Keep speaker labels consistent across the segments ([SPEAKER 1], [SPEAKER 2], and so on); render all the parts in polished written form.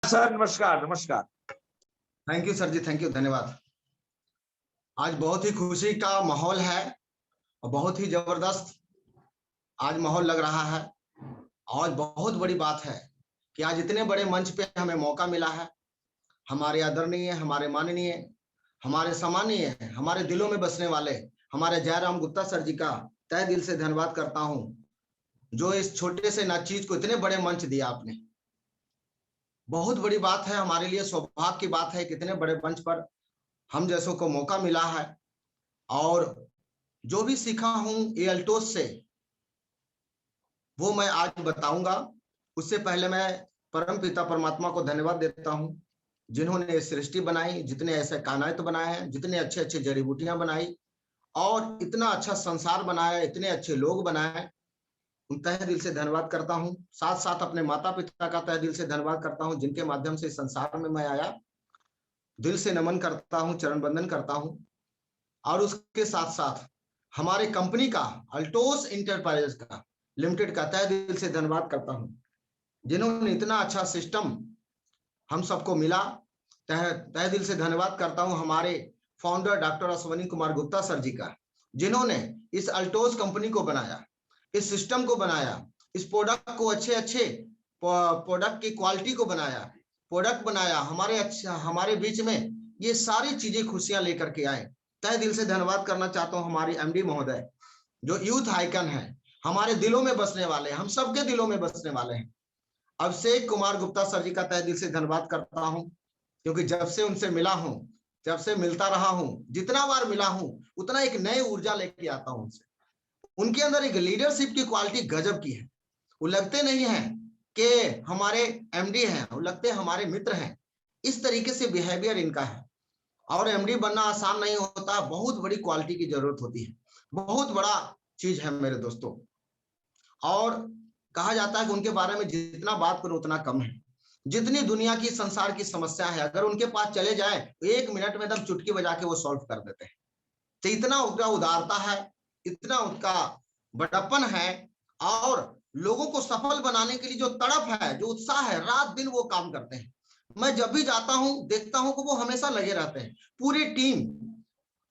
[SPEAKER 1] Sir नमस्कार। नमस्कार।
[SPEAKER 2] Thank you sir ji, thank you, धन्यवाद। आज बहुत ही खुशी का माहौल है और बहुत ही जबरदस्त आज माहौल लग रहा है। और बहुत बड़ी बात है कि आज इतने बड़े मंच पे हमें मौका मिला है। हमारे आदरणीय, हमारे माननीय, हमारे सम्मानीय, हमारे दिलों में बसने वाले हमारे जयराम गुप्ता सर जी का तहे दिल से धन्यवाद करता हूं, जो इस छोटे से ना चीज को इतने बड़े मंच दिया आपने। बहुत बड़ी बात है हमारे लिए, सौभाग्य की बात है, कितने बड़े मंच पर हम जैसों को मौका मिला है। और जो भी सीखा हूं ये अल्टोस से, वो मैं आज बताऊंगा। उससे पहले मैं परम पिता परमात्मा को धन्यवाद देता हूं, जिन्होंने सृष्टि बनाई, जितने ऐसे कायनात बनाए हैं, जितने अच्छे अच्छे जड़ी बूटियां बनाई और इतना अच्छा संसार बनाया, इतने अच्छे लोग बनाए। उन तहे दिल से धन्यवाद करता हूं। साथ साथ अपने माता पिता का तहे दिल से धन्यवाद करता हूं, जिनके माध्यम से संसार में मैं आया। दिल से नमन करता हूं, चरण वंदन करता हूं। और उसके साथ साथ हमारे कंपनी का, अल्टोस इंटरप्राइजेस का लिमिटेड का तहे दिल से धन्यवाद करता हूं, जिन्होंने इतना अच्छा सिस्टम हम सबको मिला। तहे दिल से धन्यवाद करता हूं हमारे founder doctor Ashwani Kumar Gupta sir ji का, जिन्होंने इस अल्टोस कंपनी को बनाया, इस सिस्टम को बनाया, इस प्रोडक्ट को अच्छे प्रोडक्ट की क्वालिटी को बनाया, प्रोडक्ट बनाया, हमारे बीच में ये सारी चीजें खुशियां लेकर के आए। तहे दिल से धन्यवाद करना चाहता हूं हमारी एमडी महोदय, जो यूथ आइकन है, हमारे दिलों में बसने वाले, हम सबके दिलों में बसने वाले हैं। अभिषेक कुमार गुप्ता सर जी का तहे दिल से धन्यवाद करता हूं, क्योंकि जब से उनसे मिला हूं, जब से मिलता रहा हूं, जितना बार मिला हूं उतना एक नई ऊर्जा लेके आता हूं उनसे। उनके अंदर एक लीडरशिप की क्वालिटी गजब की है। वो लगते नहीं है कि हमारे एमडी हैं, वो लगते हैं हमारे मित्र हैं। इस तरीके से बिहेवियर इनका है। और एमडी बनना आसान नहीं होता, बहुत बड़ी क्वालिटी की जरूरत होती है, बहुत बड़ा चीज है मेरे दोस्तों। और कहा जाता है कि उनके बारे में जितना बात करो उतना कम है। जितनी दुनिया की, संसार की समस्या है, अगर उनके पास चले जाए तो 1 मिनट में एकदम चुटकी बजा के वो सॉल्व कर देते हैं। तो इतना उनका उदारता है, इतना उनका बड़प्पन है। और लोगों को सफल बनाने के लिए जो तड़प है, जो उत्साह है, रात दिन वो काम करते हैं। मैं जब भी जाता हूं देखता हूं कि वो हमेशा लगे रहते हैं, पूरी टीम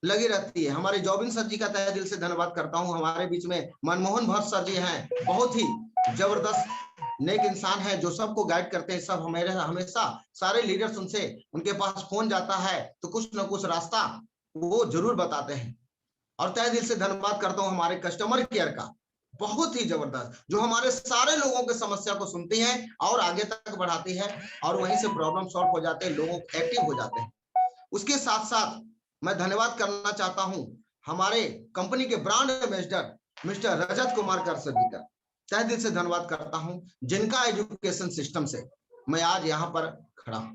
[SPEAKER 2] लगी रहती है। हमारे जॉबिन सर जी का तहे दिल से धन्यवाद करता हूं। हमारे बीच में मनमोहन भट्ट सर जी हैं, बहुत ही जबरदस्त नेक इंसान है, जो सबको गाइड करते हैं। सब हमेशा सारे लीडर्स उनसे, उनके पास फोन जाता है तो कुछ ना कुछ रास्ता वो जरूर बताते हैं। और तहे दिल से धन्यवाद करता हूं हमारे कस्टमर केयर का, बहुत ही जबरदस्त, जो हमारे सारे लोगों की समस्या को सुनती है और आगे तक बढ़ाती है, और वहीं से प्रॉब्लम सॉल्व हो जाते हैं, लोगों एक्टिव हो जाते हैं। उसके साथ साथ मैं धन्यवाद करना चाहता हूं हमारे कंपनी के brand ambassador mister Rajat Kumar कर सर जी का, तहे दिल से धन्यवाद करता हूं, जिनका एजुकेशन सिस्टम से मैं आज यहाँ पर खड़ा हूं।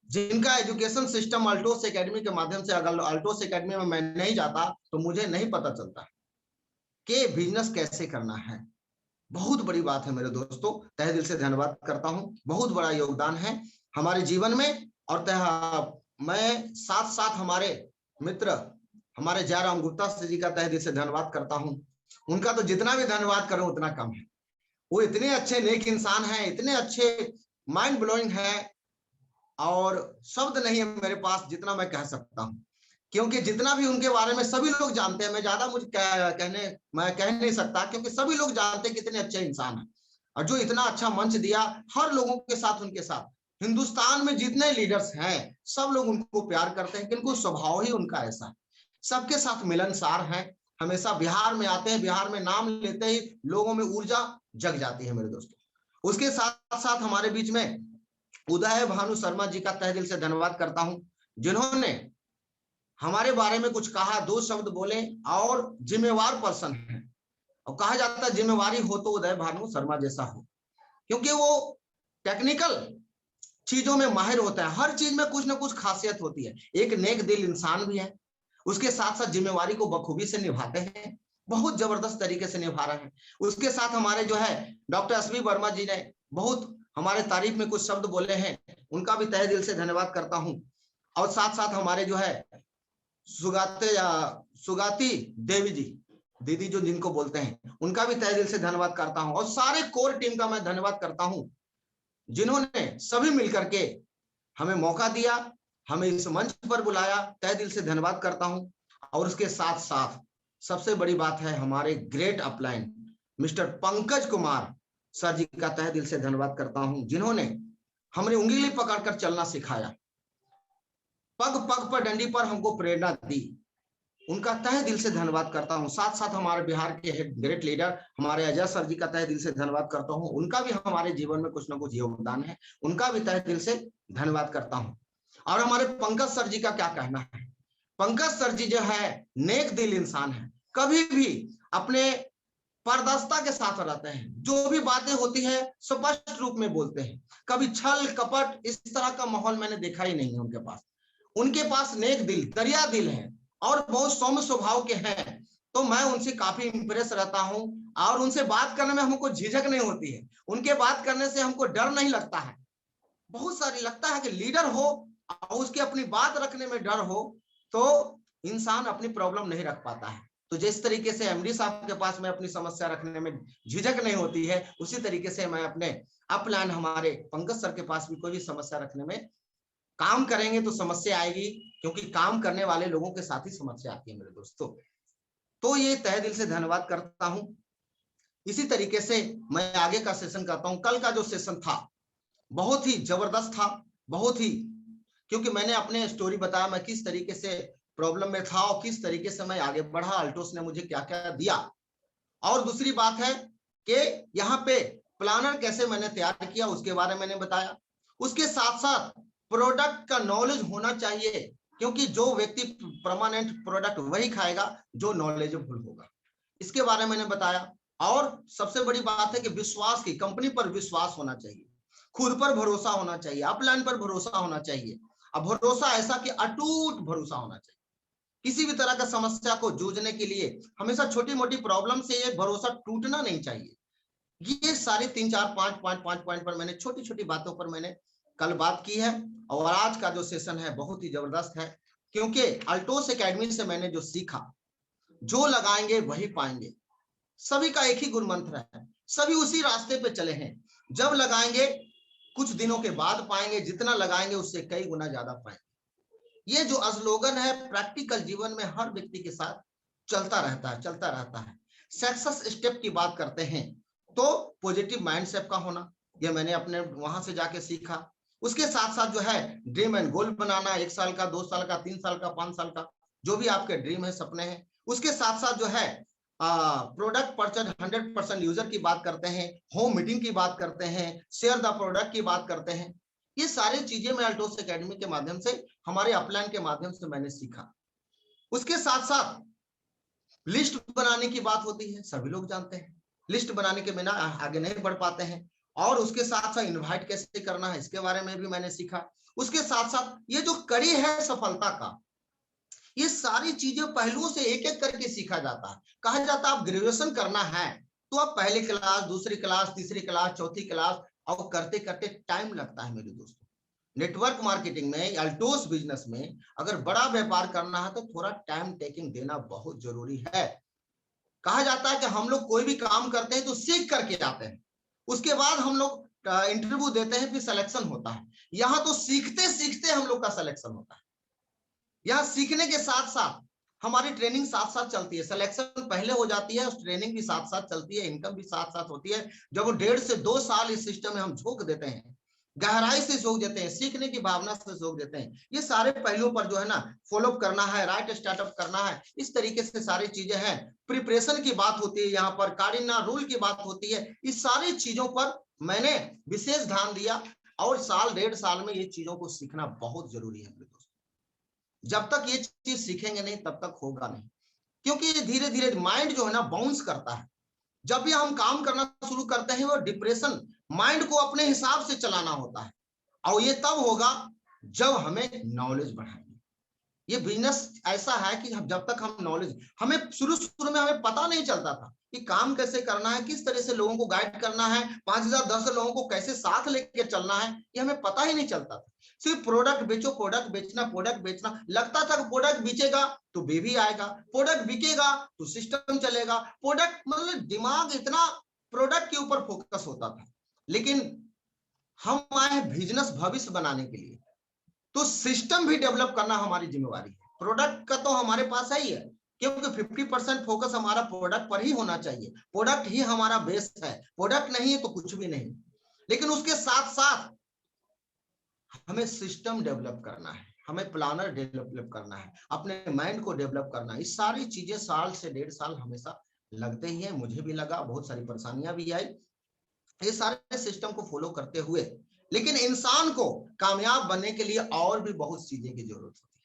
[SPEAKER 2] जिनका एजुकेशन सिस्टम अल्टोस एकेडमी के माध्यम से, अगर अल्टोस एकेडमी में मैं नहीं जाता तो मुझे नहीं पता चलता कि बिजनेस कैसे करना है। बहुत बड़ी बात है मेरे दोस्तों, तहे दिल से धन्यवाद करता हूं। बहुत बड़ा योगदान है हमारे जीवन में। और मैं साथ साथ हमारे मित्र, हमारे जयराम गुप्ता जी का तहे दिल से धन्यवाद करता हूं। उनका तो जितना भी धन्यवाद करूं उतना कम है। वो इतने अच्छे नेक इंसान हैं, इतने अच्छे, माइंड ब्लोइंग है, और शब्द नहीं है मेरे पास जितना मैं कह सकता हूं। क्योंकि जितना भी उनके बारे में सभी लोग जानते हैं, मैं ज्यादा मैं कह नहीं सकता, क्योंकि सभी लोग जानते हैं कितने अच्छे इंसान हैं। और जो इतना अच्छा मंच दिया हर लोगों के साथ, उनके साथ हिंदुस्तान में जितने लीडर्स हैं सब लोग उनको प्यार करते हैं, क्योंकि स्वभाव ही उनका ऐसा है। सबके साथ मिलनसार है। हमेशा बिहार में आते हैं, बिहार में नाम लेते ही लोगों में ऊर्जा जग जाती है मेरे दोस्तों। उसके साथ साथ हमारे बीच में उदय भानु शर्मा जी का तहे दिल से धन्यवाद करता हूं, जिन्होंने हमारे बारे में कुछ कहा, 2 शब्द बोले, और जिम्मेवार पर्सन है। और कहा जाता है जिम्मेवारी हो तो उदय भानु शर्मा जैसा हो, क्योंकि वो टेक्निकल चीजों में माहिर होता है। हर चीज में कुछ ना कुछ खासियत होती है। एक नेक दिल इंसान भी है, उसके साथ साथ जिम्मेवारी को बखूबी से निभाते हैं, बहुत जबरदस्त तरीके से निभा रहे हैं। उसके साथ हमारे जो है डॉक्टर एस वी वर्मा जी ने बहुत हमारे तारीफ में कुछ शब्द बोले हैं, उनका भी तहे दिल से धन्यवाद करता हूं। और साथ साथ हमारे जो है सुगाती देवी जी, दीदी जो जिनको बोलते हैं, उनका भी तहे दिल से धन्यवाद करता हूं। और सारे कोर टीम का मैं धन्यवाद करता हूं, जिन्होंने सभी मिलकर के हमें मौका दिया, हमें इस मंच पर बुलाया, तहे दिल से धन्यवाद करता हूं। और उसके साथ साथ सबसे बड़ी बात है, हमारे great upline mister Pankaj Kumar sir ji का तहे दिल से धन्यवाद करता हूं, जिन्होंने हमने उंगली पकड़कर चलना सिखाया, पग पग पर डंडी पर हमको प्रेरणा दी। उनका तहे दिल से धन्यवाद करता हूं। साथ साथ हमारे बिहार के ग्रेट लीडर हमारे अजय सर जी का तहे दिल से धन्यवाद करता हूं। उनका भी हमारे जीवन में कुछ ना कुछ योगदान है, उनका भी तहे दिल से धन्यवाद करता हूं। और हमारे पंकज सर जी का क्या कहना है, पंकज सर जी जो है नेक दिल इंसान है, कभी भी अपने पारदर्शिता के साथ रहते हैं, जो भी बातें होती है स्पष्ट रूप में बोलते हैं, कभी छल कपट इस तरह का माहौल मैंने देखा ही नहीं है उनके पास। उनके पास नेक दिल, दरिया दिल है और बहुत सौम्य स्वभाव के हैं। तो मैं उनसे काफी इंप्रेस रहता हूं और उनसे बात करने में हमको झिझक नहीं होती है, उनके बात करने से हमको डर नहीं लगता है। बहुत सारी लगता है कि लीडर हो और उसकी अपनी बात रखने में डर हो तो इंसान अपनी प्रॉब्लम नहीं रख पाता है। तो जिस तरीके से एमडी साहब के पास मैं अपनी समस्या रखने में झिझक नहीं होती है, उसी तरीके से मैं अपने अपलाइन हमारे पंकज सर के पास भी कोई भी समस्या रखने में काम करेंगे तो समस्या आएगी, क्योंकि काम करने वाले लोगों के साथ ही समस्या आती है मेरे दोस्तों। तो ये तहे दिल से धन्यवाद करता हूं। इसी तरीके से मैं आगे का सेशन करता हूं। कल का जो सेशन था बहुत ही जबरदस्त था, बहुत ही, क्योंकि मैंने अपने स्टोरी बताया मैं किस तरीके से प्रॉब्लम में था और किस तरीके से मैं आगे बढ़ा, अल्टोस ने मुझे क्या क्या दिया। और दूसरी बात है कि यहाँ पे प्लानर कैसे मैंने तैयार किया उसके बारे में मैंने बताया। उसके साथ साथ प्रोडक्ट का नॉलेज होना चाहिए, क्योंकि जो व्यक्ति परमानेंट प्रोडक्ट वही खाएगा जो नॉलेजेबल होगा, इसके बारे में मैंने बताया। और सबसे बड़ी बात है कि विश्वास की, कंपनी पर विश्वास होना चाहिए, खुद पर भरोसा होना चाहिए, अपलाइन पर भरोसा होना चाहिए। अब भरोसा ऐसा कि अटूट भरोसा होना चाहिए। किसी भी तरह का समस्या को जूझने के लिए हमेशा छोटी मोटी प्रॉब्लम से ये भरोसा टूटना नहीं चाहिए। ये सारे 3 4 5 पॉइंट पर मैंने छोटी छोटी बातों पर मैंने कल बात की है। और आज का जो सेशन है बहुत ही जबरदस्त है, क्योंकि अल्टोस एकेडमी से मैंने जो सीखा, जो लगाएंगे वही पाएंगे। सभी का एक ही गुरु मंत्र है, सभी उसी रास्ते पे चले हैं। जब लगाएंगे कुछ दिनों के बाद पाएंगे, जितना लगाएंगे उससे कई गुना ज्यादा पाएंगे। ये जो स्लोगन है प्रैक्टिकल जीवन में हर व्यक्ति के साथ चलता रहता है। सक्सेस स्टेप की बात करते हैं तो पॉजिटिव माइंडसेट का होना, ये मैंने अपने वहां से जाके सीखा। उसके साथ साथ जो है ड्रीम एंड गोल बनाना, 1 साल का, 2 साल का, 3 साल का, 5 साल का, जो भी आपके ड्रीम है, सपने हैं। उसके साथ साथ जो है प्रोडक्ट परचेज 100% यूजर की बात करते हैं, होम मीटिंग की बात करते हैं, शेयर द प्रोडक्ट की बात करते हैं। ये सारी चीजें मैं अल्टोस एकेडमी के माध्यम से, हमारे अपलाइन के माध्यम से मैंने सीखा। उसके साथ साथ लिस्ट बनाने की बात होती है, सभी लोग जानते हैं लिस्ट बनाने के बिना आगे नहीं बढ़ पाते हैं। और उसके साथ साथ इनवाइट कैसे करना है इसके बारे में भी मैंने सीखा। उसके साथ साथ ये जो कड़ी है सफलता का, ये सारी चीजें पहलुओं से एक एक करके सीखा जाता है। कहा जाता है आप ग्रेजुएशन करना है तो आप पहली क्लास, दूसरी क्लास, तीसरी क्लास, चौथी क्लास, और करते करते टाइम लगता है मेरे दोस्तों। नेटवर्क मार्केटिंग में, अल्टोस बिजनेस में अगर बड़ा व्यापार करना है तो थोड़ा टाइम टेकिंग देना बहुत जरूरी है। कहा जाता है कि हम लोग कोई भी काम करते हैं तो सीख करके आते हैं, उसके बाद हम लोग इंटरव्यू देते हैं, फिर सिलेक्शन होता है। यहाँ तो सीखते सीखते हम लोग का सिलेक्शन होता है। यहाँ सीखने के साथ साथ हमारी ट्रेनिंग साथ साथ चलती है, सिलेक्शन पहले हो जाती है, ट्रेनिंग भी साथ साथ चलती है, इनकम भी साथ साथ होती है। जब 1.5 से 2 साल इस सिस्टम में हम झोंक देते हैं, गहराई से झोंक देते हैं, सीखने की भावना से झोंक देते हैं, ये सारे पहलुओं पर जो है ना फॉलोअप करना है, राइट स्टार्टअप करना है, इस तरीके से सारी चीजें हैं। प्रिपरेशन की बात होती है, यहाँ पर कारिना रूल की बात होती है। इस सारी चीजों पर मैंने विशेष ध्यान दिया और साल 1.5 साल में ये चीजों को सीखना बहुत जरूरी है मेरे दोस्तों। जब तक ये चीज सीखेंगे नहीं तब तक होगा नहीं, क्योंकि ये धीरे धीरे माइंड जो है ना बाउंस करता है। जब भी हम काम करना शुरू करते हैं वो डिप्रेशन, माइंड को अपने हिसाब से चलाना होता है, और ये तब होगा जब हमें नॉलेज बढ़ाएंगे। ये बिजनेस ऐसा है कि जब तक हम नॉलेज, हमें शुरू शुरू में हमें पता नहीं चलता था कि काम कैसे करना है, किस तरह से लोगों को गाइड करना है, 5000 10 लोगों को कैसे साथ लेके चलना है, ये हमें पता ही नहीं चलता था। सिर्फ प्रोडक्ट बेचो, प्रोडक्ट बेचना, प्रोडक्ट बेचना, लगता था कि प्रोडक्ट बेचेगा तो बेबी आएगा, प्रोडक्ट बिकेगा तो सिस्टम चलेगा, प्रोडक्ट, मतलब दिमाग इतना प्रोडक्ट के ऊपर फोकस होता था। लेकिन हम आए हैं बिजनेस भविष्य बनाने के लिए, तो सिस्टम भी डेवलप करना हमारी जिम्मेवारी है। प्रोडक्ट का तो हमारे पास है ही है, क्योंकि 50% फोकस हमारा प्रोडक्ट पर ही होना चाहिए। प्रोडक्ट ही हमारा बेस है, प्रोडक्ट नहीं है तो कुछ भी नहीं। लेकिन उसके साथ साथ हमें सिस्टम डेवलप करना है, हमें प्लानर डेवलप करना है, अपने माइंड को डेवलप करना है। इस सारी चीजें साल से 1.5 साल हमेशा लगते ही है, मुझे भी लगा, बहुत सारी परेशानियां भी आई ये सारे सिस्टम को फॉलो करते हुए। लेकिन इंसान को कामयाब बनने के लिए और भी बहुत चीजें की जरूरत होती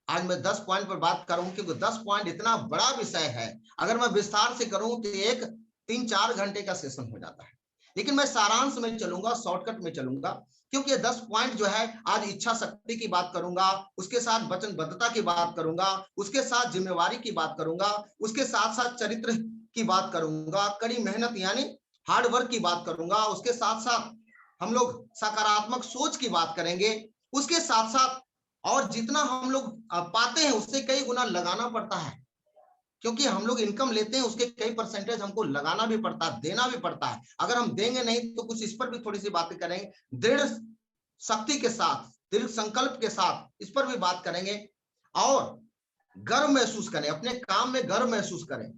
[SPEAKER 2] है। आज मैं 10 पॉइंट पर बात करूं, क्योंकि 10 पॉइंट इतना बड़ा विषय है, अगर मैं विस्तार से करूं तो एक 3-4 घंटे का सेशन हो जाता है। लेकिन मैं सारांश में चलूंगा, शॉर्टकट में चलूंगा, क्योंकि ये 10 पॉइंट जो है, आज इच्छा शक्ति की बात करूंगा, उसके साथ वचनबद्धता की बात करूंगा, उसके साथ जिम्मेवारी की बात करूंगा, उसके साथ साथ चरित्र की बात करूंगा, कड़ी मेहनत यानी हार्ड वर्क की बात करूंगा, उसके साथ साथ हम लोग सकारात्मक सोच की बात करेंगे, उसके साथ साथ और जितना हम लोग पाते हैं उससे कई गुना लगाना पड़ता है, क्योंकि हम लोग इनकम लेते हैं उसके कई परसेंटेज हमको लगाना भी पड़ता है, देना भी पड़ता है। अगर हम देंगे नहीं तो कुछ इस पर भी थोड़ी सी बातें करेंगे, दृढ़ शक्ति के साथ, दृढ़ संकल्प के साथ इस पर भी बात करेंगे, और गर्व महसूस करें, अपने काम में गर्व महसूस करें।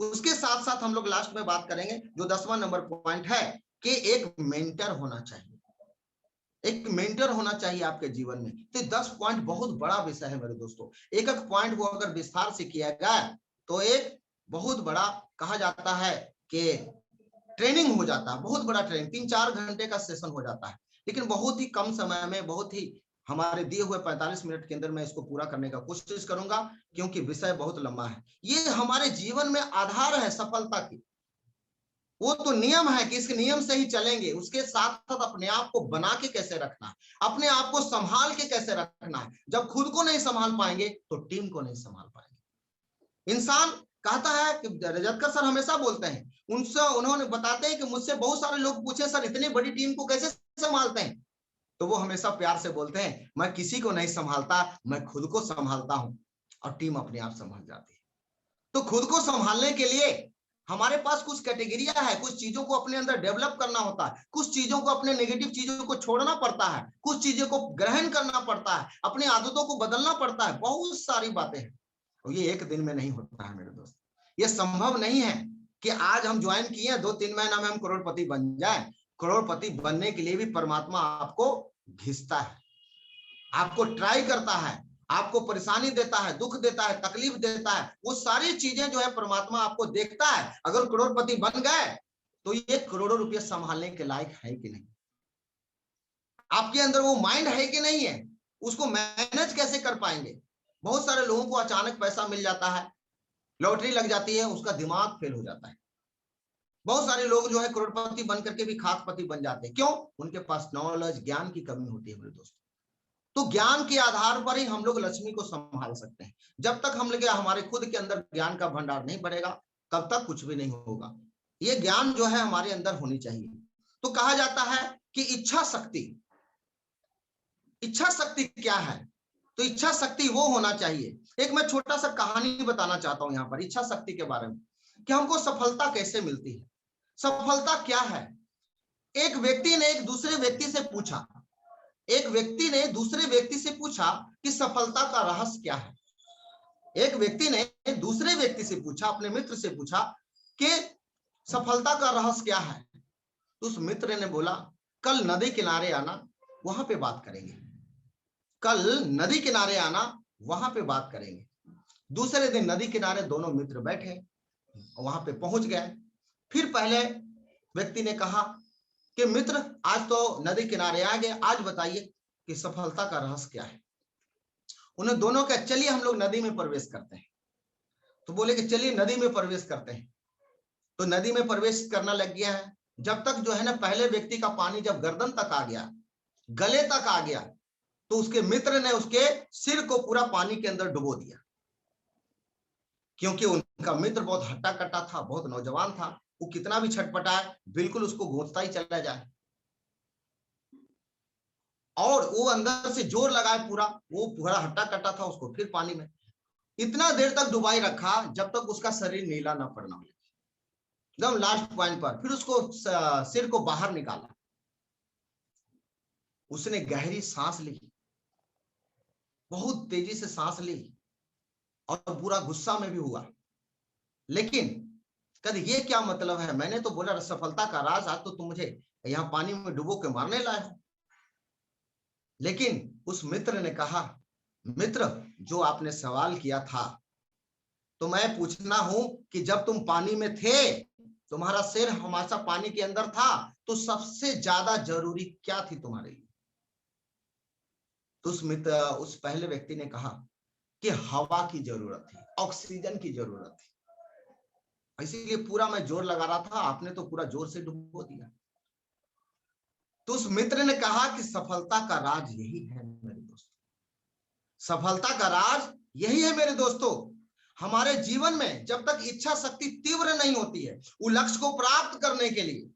[SPEAKER 2] उसके साथ साथ हम लोग लास्ट में बात करेंगे, जो 10वां नंबर पॉइंट है, कि एक मेंटर होना चाहिए, एक मेंटर होना चाहिए आपके जीवन में। तो 10 पॉइंट बहुत बड़ा विषय है मेरे दोस्तों, एक एक पॉइंट को अगर विस्तार से किया जाए तो एक बहुत बड़ा कहा जाता है कि ट्रेनिंग हो जाता है, बहुत बड़ा ट्रेनिंग, 3-4 घंटे का सेशन हो जाता है। लेकिन बहुत ही कम समय में, बहुत ही हमारे दिए हुए 45 मिनट के अंदर मैं इसको पूरा करने का कोशिश करूंगा, क्योंकि विषय बहुत लंबा है। ये हमारे जीवन में आधार है सफलता की, वो तो नियम है कि इस नियम से ही चलेंगे। उसके साथ साथ अपने आप को बना के कैसे रखना है, अपने आप को संभाल के कैसे रखना है। जब खुद को नहीं संभाल पाएंगे तो टीम को नहीं संभाल पाएंगे। इंसान कहता है कि रजतकर सर हमेशा बोलते हैं, उनसे उन्होंने बताते हैं कि मुझसे बहुत सारे लोग पूछे सर इतनी बड़ी टीम को कैसे संभालते हैं, तो वो हमेशा प्यार से बोलते हैं, मैं किसी को नहीं संभालता, मैं खुद को संभालता हूं, और टीम अपने आप संभल जाती है। तो खुद को संभालने के लिए हमारे पास कुछ कैटेगरिया है, कुछ चीजों को अपने अंदर डेवलप करना होता है, कुछ चीजों को, अपने नेगेटिव चीजों को छोड़ना पड़ता है, कुछ चीजों को ग्रहण करना पड़ता है, अपनी आदतों को बदलना पड़ता है, बहुत सारी बातें हैं। और ये एक दिन में नहीं होता है मेरे दोस्त, ये संभव नहीं है कि आज हम ज्वाइन किए 2-3 महीना में हम करोड़पति बन जाए। करोड़पति बनने के लिए भी परमात्मा आपको घिसता है, आपको ट्राई करता है, आपको परेशानी देता है, दुख देता है, तकलीफ देता है, वो सारी चीजें जो है परमात्मा आपको देखता है। अगर करोड़पति बन गए तो ये करोड़ों रुपए संभालने के लायक है कि नहीं, आपके अंदर वो माइंड है कि नहीं है, उसको मैनेज कैसे कर पाएंगे। बहुत सारे लोगों को अचानक पैसा मिल जाता है, लॉटरी लग जाती है, उसका दिमाग फेल हो जाता है। बहुत सारे लोग जो है करोड़पति बन करके भी खाकपति बन जाते हैं, क्यों? उनके पास नॉलेज, ज्ञान की कमी होती है मेरे दोस्तों। तो ज्ञान के आधार पर ही हम लोग लक्ष्मी को संभाल सकते हैं। जब तक हम लोग हमारे खुद के अंदर ज्ञान का भंडार नहीं बढ़ेगा तब तक कुछ भी नहीं होगा। ये ज्ञान जो है हमारे अंदर होनी चाहिए। तो कहा जाता है कि इच्छा शक्ति, इच्छा शक्ति क्या है? तो इच्छा शक्ति वो होना चाहिए। एक मैं छोटा सा कहानी बताना चाहता हूं यहाँ पर इच्छा शक्ति के बारे में, कि हमको सफलता कैसे मिलती है, सफलता क्या है। एक व्यक्ति ने एक दूसरे व्यक्ति से पूछा, एक व्यक्ति ने दूसरे व्यक्ति से पूछा कि सफलता का रहस्य क्या है। एक व्यक्ति ने दूसरे व्यक्ति से पूछा, अपने मित्र से पूछा कि सफलता का रहस्य क्या है। तो उस मित्र ने बोला, कल नदी किनारे आना, वहां पे बात करेंगे, कल नदी किनारे आना, वहां पे बात करेंगे। दूसरे दिन नदी किनारे दोनों मित्र बैठे, वहां पे पहुंच गए। फिर पहले व्यक्ति ने कहा कि मित्र आज तो नदी किनारे आ गए, आज बताइए कि सफलता का रहस्य क्या है। उन्हें दोनों का, चलिए हम लोग नदी में प्रवेश करते हैं। तो बोले कि चलिए नदी में प्रवेश करते हैं। तो नदी में प्रवेश करना लग गया है। जब तक जो है ना, पहले व्यक्ति का पानी जब गर्दन तक आ गया, गले तक आ गया, तो उसके मित्र ने उसके सिर को पूरा पानी के अंदर डुबो दिया, क्योंकि उनका मित्र बहुत हट्टा कट्टा था, बहुत नौजवान था। वो कितना भी छटपटाए, बिल्कुल उसको गोंचता ही चला जाए, और वो अंदर से जोर लगाए पूरा, वो पूरा हट्टा कट्टा था, उसको फिर पानी में इतना देर तक डुबाई रखा जब तक उसका शरीर नीला ना पड़ना हो। एकदम लास्ट पॉइंट पर फिर उसको सिर को बाहर निकाला। उसने गहरी सांस ली, बहुत तेजी से सांस ली और पूरा गुस्सा में भी हुआ। लेकिन कहते ये क्या मतलब है, मैंने तो बोला सफलता का राज, आज तो तुम मुझे यहाँ पानी में डुबो के मारने लाए हो। लेकिन उस मित्र ने कहा, मित्र जो आपने सवाल किया था, तो मैं पूछना हूं कि जब तुम पानी में थे, तुम्हारा सिर हमेशा पानी के अंदर था, तो सबसे ज्यादा जरूरी क्या थी तुम्हारे लिए? तो उस पहले व्यक्ति ने कहा कि हवा की जरूरत थी, ऑक्सीजन की जरूरत थी, इसीलिए पूरा मैं जोर लगा रहा था, आपने तो पूरा जोर से डुबो दिया। तो उस मित्र ने कहा कि सफलता का राज यही है मेरे दोस्तों, सफलता का राज यही है मेरे दोस्तों। हमारे जीवन में जब तक इच्छा शक्ति तीव्र नहीं होती है, वो लक्ष्य को प्राप्त करने के लिए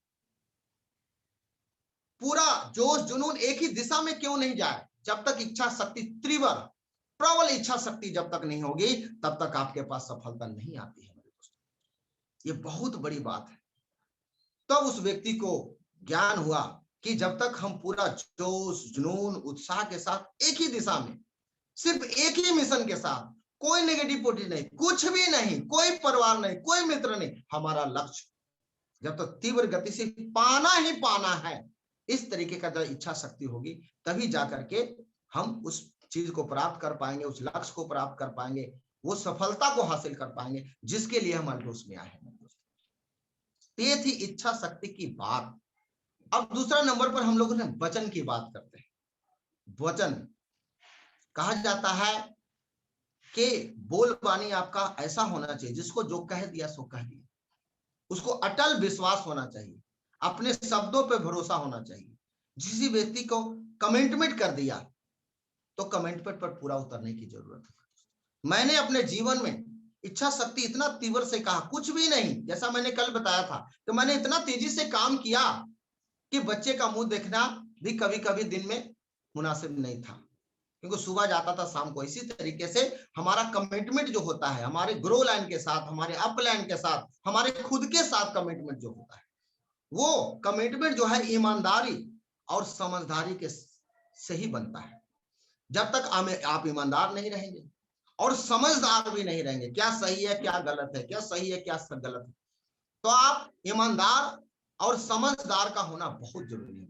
[SPEAKER 2] पूरा जोश जुनून एक ही दिशा में क्यों नहीं जाए, जब तक इच्छा शक्ति तीव्र प्रबल इच्छा शक्ति जब तक नहीं होगी, तब तक आपके पास सफलता नहीं आती है मेरे दोस्तों। ये बहुत बड़ी बात है। तब उस व्यक्ति को ज्ञान हुआ कि जब तक हम पूरा जोश जुनून उत्साह के साथ एक ही दिशा में, सिर्फ एक ही मिशन के साथ, कोई नेगेटिविटी नहीं, कुछ भी नहीं, कोई परिवार नहीं, कोई मित्र नहीं, हमारा लक्ष्य जब तक तीव्र गति से पाना ही पाना है, इस तरीके का जब इच्छा शक्ति होगी, तभी जाकर के हम उस चीज को प्राप्त कर पाएंगे, उस लक्ष्य को प्राप्त कर पाएंगे, वो सफलता को हासिल कर पाएंगे जिसके लिए हम अल्टोस में आए हैं। ये थी इच्छा शक्ति की बात। अब दूसरा नंबर पर हम लोगों ने वचन की बात करते हैं। वचन कहा जाता है कि बोलबानी आपका ऐसा होना चाहिए, जिसको जो कह दिया सो कह दिया, उसको अटल विश्वास होना चाहिए, अपने शब्दों पे भरोसा होना चाहिए। किसी व्यक्ति को कमिटमेंट कर दिया तो कमिटमेंट पर पूरा उतरने की जरूरत है। मैंने अपने जीवन में इच्छा शक्ति इतना तीव्र से कहा, कुछ भी नहीं, जैसा मैंने कल बताया था कि मैंने इतना तेजी से काम किया कि बच्चे का मुंह देखना भी कभी कभी दिन में मुनासिब नहीं था, क्योंकि सुबह जाता था शाम को। इसी तरीके से हमारा कमिटमेंट जो होता है, हमारे ग्रो लाइन के साथ, हमारे अप लाइन के साथ, हमारे खुद के साथ कमिटमेंट जो होता है, वो कमिटमेंट जो है ईमानदारी और समझदारी के से ही बनता है। जब तक आप ईमानदार नहीं रहेंगे और समझदार भी नहीं रहेंगे, क्या सही है क्या गलत है, क्या सही है क्या गलत है, तो आप ईमानदार और समझदार का होना बहुत जरूरी है।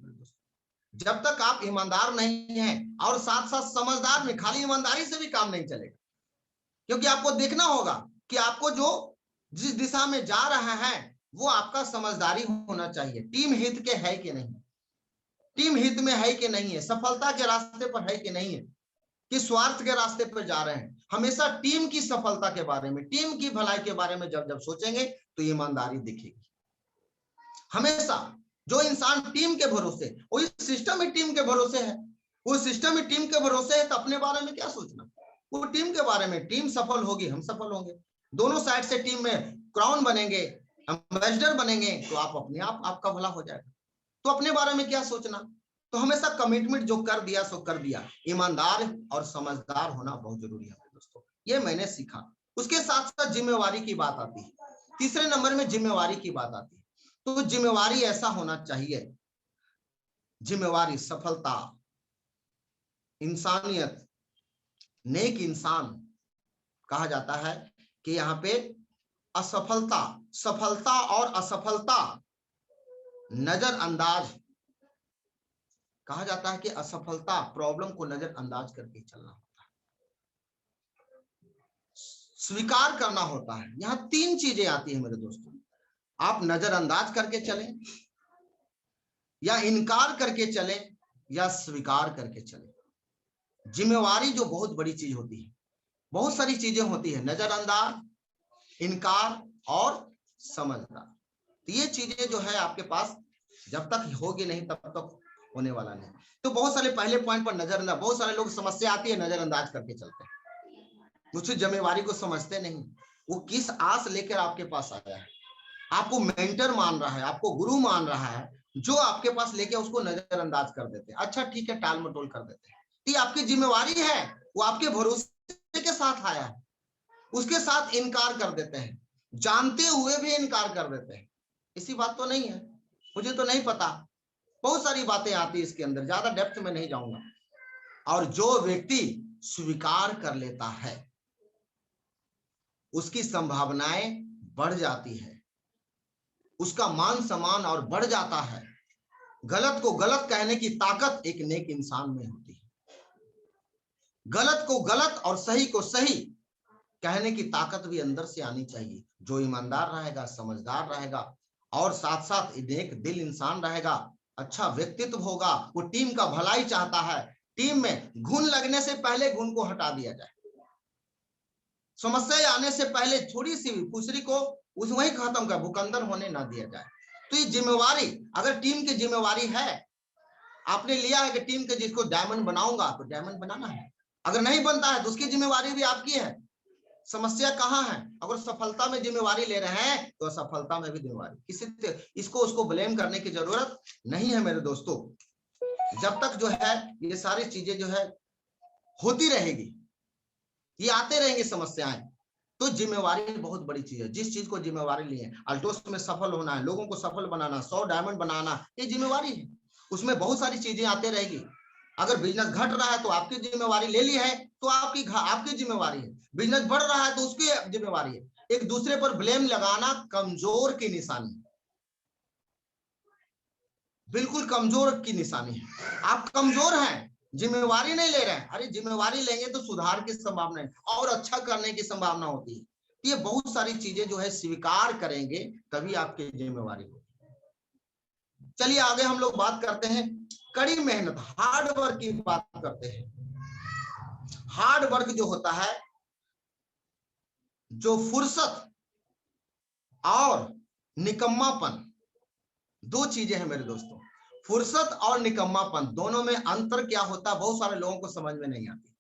[SPEAKER 2] जब तक आप ईमानदार नहीं हैं और साथ साथ समझदार में, खाली ईमानदारी से भी काम नहीं चलेगा, क्योंकि आपको देखना होगा कि आपको जो जिस दिशा में जा रहा है वो आपका समझदारी होना चाहिए, टीम हित के है कि नहीं, टीम हित में है कि नहीं है, सफलता के रास्ते पर है कि नहीं है, कि स्वार्थ के रास्ते पर जा रहे हैं। हमेशा टीम की सफलता के बारे में, टीम की भलाई के बारे में जब जब सोचेंगे तो ईमानदारी दिखेगी। हमेशा जो इंसान टीम के भरोसे, वही सिस्टम ही टीम के भरोसे है, वो सिस्टम ही टीम के भरोसे है, तो अपने बारे में क्या सोचना, वो टीम के बारे में, टीम सफल होगी हम सफल होंगे, दोनों साइड से टीम में क्राउन बनेंगे, एम्बेसडर बनेंगे, तो आप अपने आप आपका भला हो जाएगा। तो अपने बारे में क्या सोचना, तो हमेशा कमिटमेंट जो कर दिया सो कर दिया, ईमानदार और समझदार होना बहुत जरूरी है दोस्तों, ये मैंने सीखा। उसके साथ साथ जिम्मेवारी की बात आती है, तीसरे नंबर में जिम्मेवारी की बात आती है। तो जिम्मेवारी ऐसा होना चाहिए, जिम्मेवारी सफलता, इंसानियत, नेक इंसान कहा जाता है कि यहाँ पे असफलता, सफलता और असफलता नजरअंदाज कहा जाता है कि असफलता प्रॉब्लम को नजरअंदाज करके चलना होता है, स्वीकार करना होता है। यहाँ तीन चीजें आती है मेरे दोस्तों, आप नजरअंदाज करके चलें, या इनकार करके चलें, या स्वीकार करके चलें। जिम्मेवारी जो बहुत बड़ी चीज होती है, बहुत सारी चीजें होती है, नजरअंदाज, इनकार और समझदार। तो ये चीजें जो है आपके पास जब तक होगी नहीं तब तक होने वाला नहीं। तो बहुत सारे पहले पॉइंट पर नजरअंदाज, बहुत सारे लोग समस्या आती है नजरअंदाज करके चलते हैं, उस जिम्मेवारी को समझते नहीं, वो किस आस लेकर आपके पास आया है, आपको मेंटर मान रहा है, आपको गुरु मान रहा है, जो आपके पास लेके उसको नजरअंदाज कर देते हैं, अच्छा ठीक है टाल मटोल कर देते हैं। ये आपकी जिम्मेवारी है, वो आपके भरोसे के साथ आया है, उसके साथ इनकार कर देते हैं, जानते हुए भी इनकार कर देते हैं, इसी बात तो नहीं है, मुझे तो नहीं पता, बहुत सारी बातें आती है इसके अंदर, ज्यादा डेप्थ में नहीं जाऊंगा। और जो व्यक्ति स्वीकार कर लेता है उसकी संभावनाएं बढ़ जाती है, उसका मान सम्मान और बढ़ जाता है। गलत को गलत कहने की ताकत एक नेक इंसान में होती है। गलत को गलत और सही को सही कहने की ताकत भी अंदर से आनी चाहिए। जो ईमानदार रहेगा, समझदार रहेगा और साथ साथ नेक दिल इंसान रहेगा, अच्छा व्यक्तित्व होगा, वो टीम का भलाई चाहता है। टीम में घुन लगने से पहले घुन को हटा दिया जाए, समस्या आने से पहले थोड़ी सी फुसरी को उस वही खत्म कर, भूखंडर होने ना दिया जाए। तो ये जिम्मेवारी, अगर टीम की जिम्मेवारी है, आपने लिया है कि टीम के जिसको डायमंड बनाऊंगा, तो डायमंड बनाना है। अगर नहीं बनता है तो उसकी जिम्मेवारी भी आपकी है। समस्या कहाँ है? अगर सफलता में जिम्मेवारी ले रहे हैं तो असफलता में भी जिम्मेवारी, किसी इसको उसको ब्लेम करने की जरूरत नहीं है मेरे दोस्तों। जब तक जो है ये सारी चीजें जो है होती रहेगी, ये आते रहेंगे समस्याएं, तो जिम्मेवारी बहुत बड़ी चीज है। जिस चीज को जिम्मेवारी लिए, अल्टोस में सफल होना है, लोगों को सफल बनाना, 100 डायमंड बनाना, ये जिम्मेवारी है। उसमें बहुत सारी चीजें आते रहेगी। अगर बिजनेस घट रहा है तो आपकी जिम्मेवारी ले ली है, तो आपकी जिम्मेवारी है। बिजनेस बढ़ रहा है तो उसकी जिम्मेवारी है। एक दूसरे पर ब्लेम लगाना कमजोर की निशानी है, बिल्कुल कमजोर की निशानी है। आप कमजोर हैं, जिम्मेवारी नहीं ले रहे हैं। अरे जिम्मेवारी लेंगे तो सुधार की संभावना है और अच्छा करने की संभावना होती है। ये बहुत सारी चीजें जो है स्वीकार करेंगे तभी आपकी जिम्मेवारी होगी। चलिए आगे हम लोग बात करते हैं कड़ी मेहनत, हार्ड वर्क की बात करते हैं। हार्ड वर्क जो होता है, जो फुर्सत और निकम्मापन, दो चीजें हैं मेरे दोस्तों। फुर्सत और निकम्मापन, दोनों में अंतर क्या होता है बहुत सारे लोगों को समझ में नहीं आती।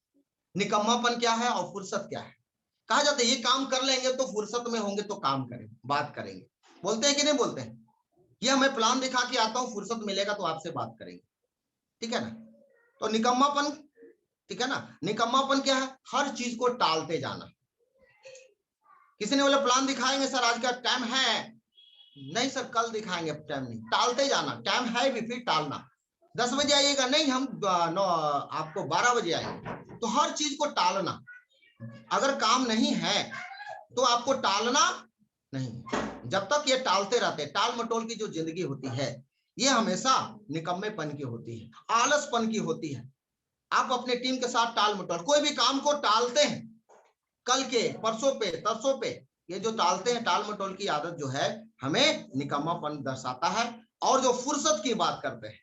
[SPEAKER 2] निकम्मापन क्या है और फुर्सत क्या है? कहा जाता है ये काम कर लेंगे तो फुर्सत में होंगे तो काम करेंगे, बात करेंगे, बोलते हैं कि नहीं बोलते हैं? ये मैं प्लान दिखा के आता हूं, फुर्सत मिलेगा तो आपसे बात करेंगे, ठीक है ना? तो निकम्मापन, ठीक है ना? निकम्मापन क्या है? हर चीज को टालते जाना। किसी ने बोला प्लान दिखाएंगे सर, आज का टाइम है, नहीं सर कल दिखाएंगे, टाइम नहीं, टालते जाना। टाइम है भी फिर टालना। 10 बजे आइएगा, नहीं हम आपको 12 बजे आएंगे। तो हर चीज को टालना। अगर काम नहीं है तो आपको टालना नहीं। जब तक ये टालते रहते, टाल मटोल की जो जिंदगी होती है ये हमेशा निकम्मेपन की होती है, आलसपन की होती है। आप अपने टीम के साथ टाल मटोल, कोई भी काम को टालते हैं, कल के परसों पे तरसों पे, ये जो टालते हैं, टाल मटोल की आदत जो है हमें निकम्मापन दर्शाता है। और जो फुर्सत की बात करते हैं,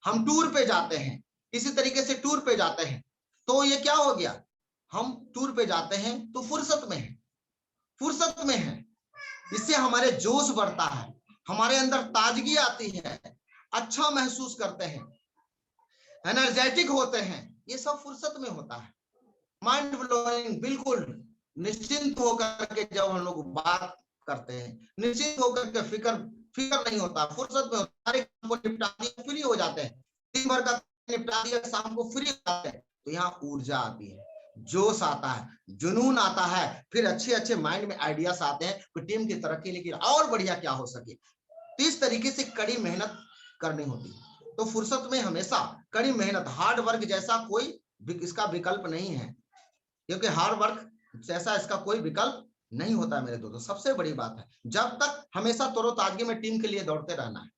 [SPEAKER 2] हम टूर पे जाते हैं, इसी तरीके से टूर पे जाते हैं, तो ये क्या हो गया? हम टूर पे जाते हैं तो फुर्सत में है, फुर्सत में है। इससे हमारे जोश बढ़ता है, हमारे अंदर ताजगी आती है, अच्छा महसूस करते हैं, एनर्जेटिक होते हैं। ये सब फुर्सत में होता है। माइंड ब्लोइंग, बिल्कुल निश्चिंत होकर के जब हम लोग बात करते हैं, निश्चिंत होकर के फिक्र नहीं होता, फुर्सत में होता, सारे काम को निपटा दिया, फ्री हो जाते हैं, दिन भर का निपटा दिया, शाम को फ्री हो जाते हैं, तो यहाँ ऊर्जा आती है, जोश आता है, जुनून आता है, फिर अच्छे अच्छे माइंड में आइडियाज आते हैं कि टीम की तरक्की लेकिन और बढ़िया क्या हो सके। तो इस तरीके से कड़ी मेहनत करनी होती है। तो फुर्सत में हमेशा कड़ी मेहनत, हार्ड वर्क जैसा कोई इसका विकल्प नहीं है, क्योंकि हार्ड वर्क जैसा इसका कोई विकल्प नहीं होता है मेरे दोस्तों। सबसे बड़ी बात है, जब तक हमेशा तरोताजगी में टीम के लिए दौड़ते रहना है,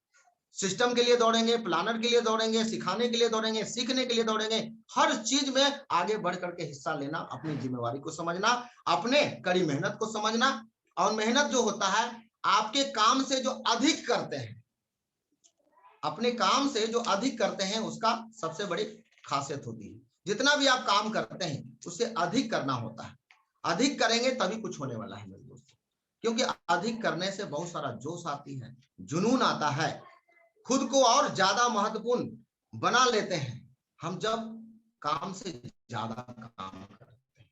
[SPEAKER 2] सिस्टम के लिए दौड़ेंगे, प्लानर के लिए दौड़ेंगे, सिखाने के लिए दौड़ेंगे, सीखने के लिए दौड़ेंगे, हर चीज में आगे बढ़ करके हिस्सा लेना, अपनी जिम्मेवारी को समझना, अपने कड़ी मेहनत को समझना। और मेहनत जो होता है, आपके काम से जो अधिक करते हैं, अपने काम से जो अधिक करते हैं, उसका सबसे बड़ी खासियत होती है। जितना भी आप काम करते हैं उससे अधिक करना होता है। अधिक करेंगे तभी कुछ होने वाला है मेरे दोस्तों, क्योंकि अधिक करने से बहुत सारा जोश आती है, जुनून आता है, खुद को और ज्यादा महत्वपूर्ण बना लेते हैं हम जब काम से ज्यादा काम करते हैं।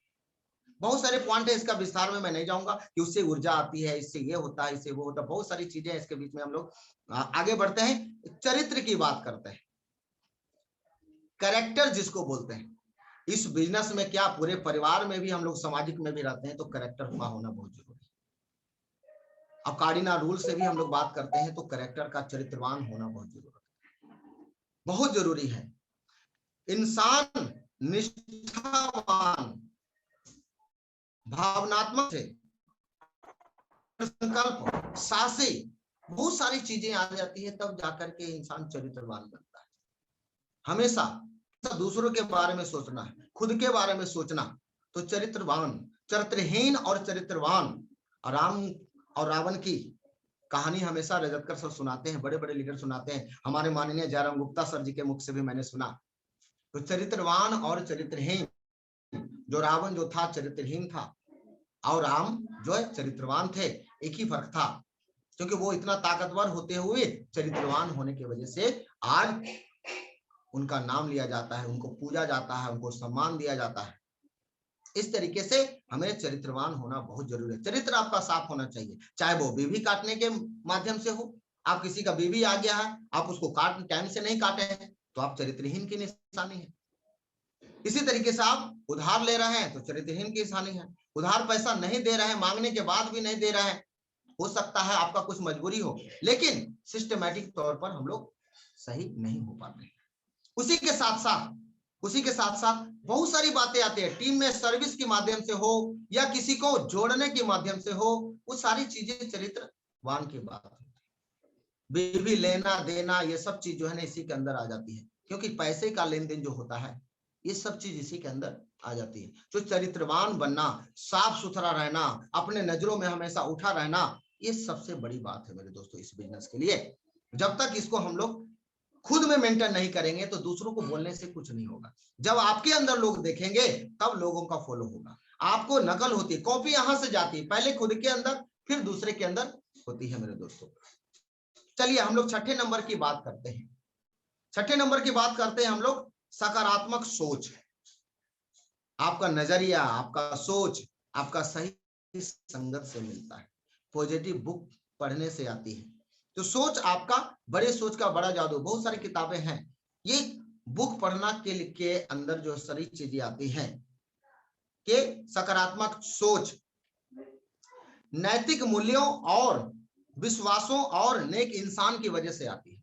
[SPEAKER 2] बहुत सारे पॉइंट है, इसका विस्तार में मैं नहीं जाऊंगा कि उससे ऊर्जा आती है, इससे ये होता है, इससे वो होता है, बहुत सारी चीजें इसके बीच में। हम लोग आगे बढ़ते हैं, चरित्र की बात करते हैं, कैरेक्टर जिसको बोलते हैं। इस बिजनेस में क्या, पूरे परिवार में भी हम लोग सामाजिक में भी रहते हैं, तो कैरेक्टर का होना बहुत जरूरी है। अब कार्डिनल रूल से भी हम लोग बात करते हैं तो कैरेक्टर का चरित्रवान होना बहुत जरूरी है। बहुत जरूरी है। इंसान निष्ठावान, भावनात्मक से, संकल्प, साहसी, बहुत सारी चीजें आ जाती है, तब जाकर के इंसान चरित्रवान बनता है। हमेशा दूसरों के बारे में सोचना है, खुद के बारे में सोचना। तो चरित्रवान, चरित्रहीन और चरित्रवान, राम और रावण की कहानी हमेशा रजतकर सर सुनाते हैं, बड़े बड़े लीडर सुनाते हैं, हमारे माननीय जयराम गुप्ता सर जी के मुख से भी मैंने सुना। तो चरित्रवान और चरित्रहीन, जो रावण जो था चरित्रहीन था और राम जो है चरित्रवान थे, एक ही फर्क था, क्योंकि वो इतना ताकतवर होते हुए चरित्रवान होने की वजह से आज उनका नाम लिया जाता है, उनको पूजा जाता है, उनको सम्मान दिया जाता है। इस तरीके से हमें चरित्रवान होना बहुत जरूरी है। चरित्र आपका साफ होना चाहिए, चाहे वो बीवी काटने के माध्यम से हो। आप किसी का बीवी आ गया है, आप उसको काट टाइम से नहीं काटे हैं, तो आप चरित्रहीन की निशानी है। इसी तरीके से आप उधार ले रहे हैं तो चरित्रहीन की निशानी है। उधार पैसा नहीं दे रहे हैं, मांगने के बाद भी नहीं दे रहे हैं, हो सकता है आपका कुछ मजबूरी हो, लेकिन सिस्टमैटिक तौर पर हम लोग सही नहीं हो पाते। उसी के साथ साथ बहुत सारी बातें आती है, टीम में सर्विस के माध्यम से हो या किसी को जोड़ने के माध्यम से हो, वो सारी चीजें चरित्रवान की बात है। बीवी लेना देना ये सब चीज जो है ना इसी के अंदर आ जाती है, क्योंकि पैसे का लेन देन जो होता है ये सब चीज इसी के अंदर आ जाती है। जो चरित्रवान बनना, साफ सुथरा रहना, अपने नजरों में हमेशा उठा रहना, ये सबसे बड़ी बात है मेरे दोस्तों इस बिजनेस के लिए। जब तक इसको हम लोग खुद में मेंटेन नहीं करेंगे तो दूसरों को बोलने से कुछ नहीं होगा। जब आपके अंदर लोग देखेंगे तब लोगों का फॉलो होगा। आपको नकल होती है, कॉपी यहां से जाती है, पहले खुद के अंदर फिर दूसरे के अंदर होती है मेरे दोस्तों। चलिए हम लोग छठे नंबर की बात करते हैं। छठे नंबर की बात करते हैं हम लोग, सकारात्मक सोच। आपका नजरिया, आपका सोच, आपका सही संगत से मिलता है। पॉजिटिव बुक पढ़ने से आती है। तो सोच आपका, बड़े सोच का बड़ा जादू, बहुत सारी किताबें हैं, ये बुक पढ़ना के अंदर जो सारी चीजें आती हैं कि सकारात्मक सोच नैतिक मूल्यों और विश्वासों और नेक इंसान की वजह से आती है।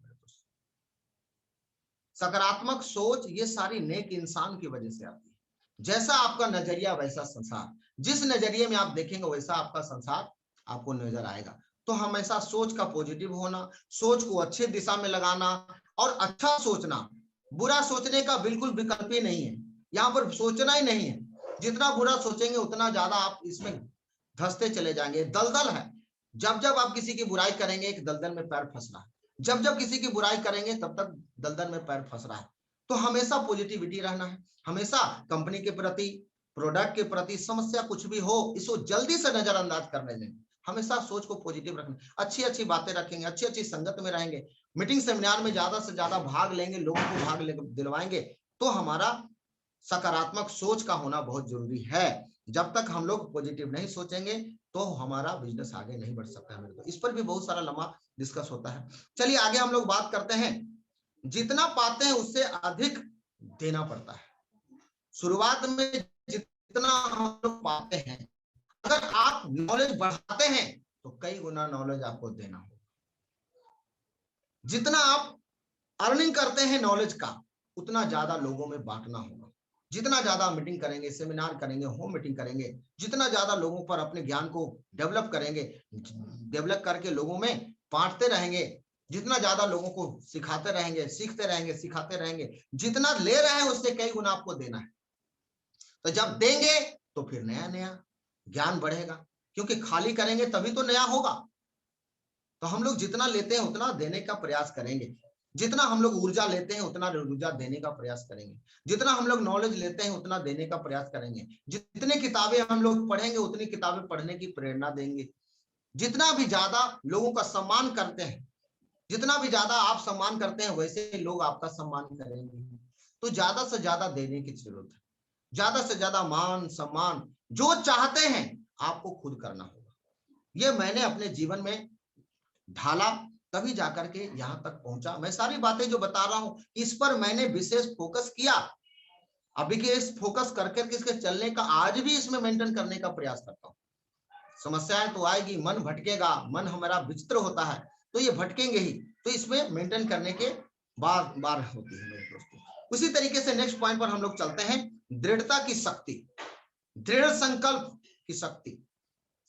[SPEAKER 2] सकारात्मक सोच ये सारी नेक इंसान की वजह से आती है। जैसा आपका नजरिया वैसा संसार, जिस नजरिए में आप देखेंगे वैसा आपका संसार आपको नजर आएगा। तो हमेशा सोच का पॉजिटिव होना, सोच को अच्छे दिशा में लगाना और अच्छा सोचना। बुरा सोचने का बिल्कुल विकल्प ही नहीं है, यहाँ पर सोचना ही नहीं है। जितना बुरा सोचेंगे उतना ज्यादा आप इसमें धंसते चले जाएंगे। दलदल है, जब जब आप किसी की बुराई करेंगे एक दलदल में पैर फंस रहा है, जब जब किसी की बुराई करेंगे तब तक दलदल में पैर फंस रहा है। तो हमेशा पॉजिटिविटी रहना है, हमेशा कंपनी के प्रति, प्रोडक्ट के प्रति समस्या कुछ भी हो इसको जल्दी से नजरअंदाज करने दें। हमेशा सोच को पॉजिटिव रखना, अच्छी अच्छी बातें रखेंगे, अच्छी अच्छी संगत में रहेंगे, मीटिंग सेमिनार में ज्यादा से ज्यादा भाग लेंगे, लोगों को भाग दिलवाएंगे। तो हमारा सकारात्मक सोच का होना बहुत जरूरी है। जब तक हम लोग पॉजिटिव नहीं सोचेंगे तो हमारा बिजनेस आगे नहीं बढ़ सकता है मेरे को। इस पर भी बहुत सारा लंबा डिस्कस होता है। चलिए आगे हम लोग बात करते हैं, जितना पाते हैं उससे अधिक देना पड़ता है। शुरुआत में जितना हम लोग पाते हैं, अगर आप नॉलेज बढ़ाते हैं तो कई गुना नॉलेज आपको देना होगा। जितना आप अर्निंग करते हैं नॉलेज का, उतना ज्यादा लोगों में बांटना होगा। जितना ज्यादा मीटिंग करेंगे, सेमिनार करेंगे, होम मीटिंग करेंगे, जितना ज्यादा लोगों पर अपने ज्ञान को डेवलप करेंगे, डेवलप करके लोगों में बांटते रहेंगे, जितना ज्यादा लोगों को सिखाते रहेंगे, सीखते रहेंगे, सिखाते रहेंगे, जितना ले रहे हैं उससे कई गुना आपको देना है। तो जब देंगे तो फिर नया नया ज्ञान बढ़ेगा, क्योंकि खाली करेंगे तभी तो नया होगा। तो हम लोग जितना लेते हैं उतना देने का प्रयास करेंगे, जितना हम लोग ऊर्जा लेते हैं उतना ऊर्जा देने का प्रयास करेंगे, जितना हम लोग नॉलेज लेते हैं उतना देने का प्रयास करेंगे, जितने किताबें हम लोग पढ़ेंगे उतनी किताबें पढ़ने की प्रेरणा देंगे। जितना भी ज्यादा लोगों का सम्मान करते हैं, जितना भी ज्यादा आप सम्मान करते हैं वैसे लोग आपका सम्मान करेंगे। तो ज्यादा से ज्यादा देने की जरूरत है, ज्यादा से ज्यादा मान सम्मान जो चाहते हैं आपको खुद करना होगा। ये मैंने अपने जीवन में ढाला, तभी जाकर के यहां तक पहुंचा। मैं सारी बातें जो बता रहा हूं इस पर मैंने विशेष फोकस किया, अभी के इस फोकस करके इसके चलने का आज भी इसमें मेंटेन करने का प्रयास करता हूं। समस्याएं तो आएगी, मन भटकेगा, मन हमारा विचित्र होता है, तो ये भटकेंगे ही, तो इसमें मेंटेन करने के बार बार होती है मेरे दोस्तों। उसी तरीके से नेक्स्ट पॉइंट पर हम लोग चलते हैं, दृढ़ता की शक्ति, दृढ़ संकल्प की शक्ति।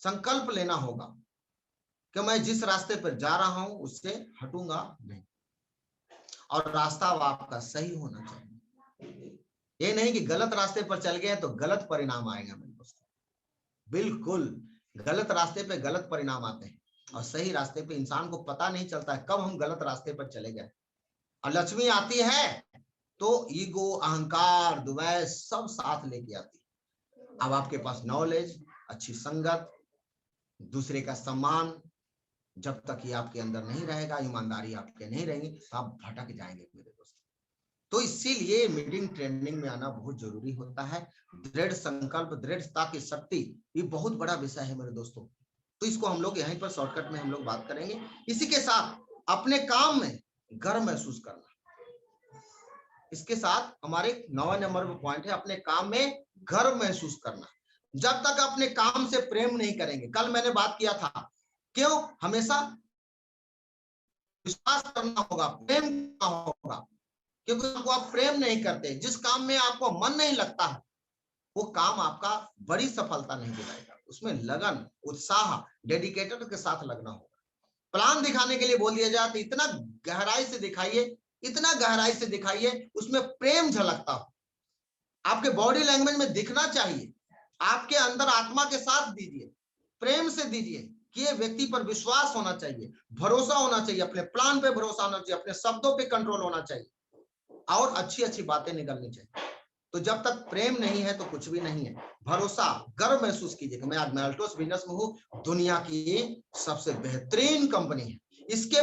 [SPEAKER 2] संकल्प लेना होगा कि मैं जिस रास्ते पर जा रहा हूं उससे हटूंगा नहीं, और रास्ता आपका सही होना चाहिए। ये नहीं कि गलत रास्ते पर चल गए तो गलत परिणाम आएगा मेरे दोस्तों, बिल्कुल गलत रास्ते पे गलत परिणाम आते हैं, और सही रास्ते पे इंसान को पता नहीं चलता है कब हम गलत रास्ते पर चले गए। और लक्ष्मी आती है तो ईगो, अहंकार, द्वेष सब साथ लेके आती है। अब आपके पास नॉलेज, अच्छी संगत, दूसरे का सम्मान, जब तक ये आपके अंदर नहीं रहेगा, ईमानदारी आपके नहीं रहेंगी, तो आप भटक जाएंगे मेरे दोस्त। तो इसीलिए मीटिंग ट्रेनिंग में आना बहुत जरूरी होता है। दृढ़ संकल्प, दृढ़ता की शक्ति, ये बहुत बड़ा विषय है मेरे दोस्तों। तो इसको हम लोग यहीं पर शॉर्टकट में हम लोग बात करेंगे। इसी के साथ अपने काम में गर्व महसूस करना, इसके साथ हमारे 9वें नंबर पर पॉइंट है, अपने काम में गर्व महसूस करना। जब तक अपने काम से प्रेम नहीं करेंगे, कल मैंने बात किया था, क्यों हमेशा विश्वास करना होगा, प्रेम करना होगा, क्योंकि आपको आप प्रेम नहीं करते, जिस काम में आपको मन नहीं लगता है, वो काम आपका बड़ी सफलता नहीं दिलाएगा। उसमें लगन, उत्साह, डेडिकेटेड के साथ लगना होगा। प्लान दिखाने के लिए बोल दिया जाए तो इतना गहराई से दिखाइए, इतना गहराई से दिखाइए, उसमें प्रेम झलकता हो, आपके बॉडी लैंग्वेज में दिखना चाहिए, आपके अंदर आत्मा के साथ दीजिए, प्रेम से दीजिए कि ये व्यक्ति पर विश्वास होना चाहिए, भरोसा होना चाहिए, अपने प्लान पे भरोसा होना चाहिए, अपने शब्दों पे कंट्रोल होना चाहिए, और अच्छी अच्छी बातें निकलनी चाहिए। तो जब तक प्रेम नहीं है तो कुछ भी नहीं है। भरोसा, गर्व महसूस कीजिए कि मैं आज मेल्टोस बिजनेस में हूं, दुनिया की सबसे बेहतरीन कंपनी है, इसके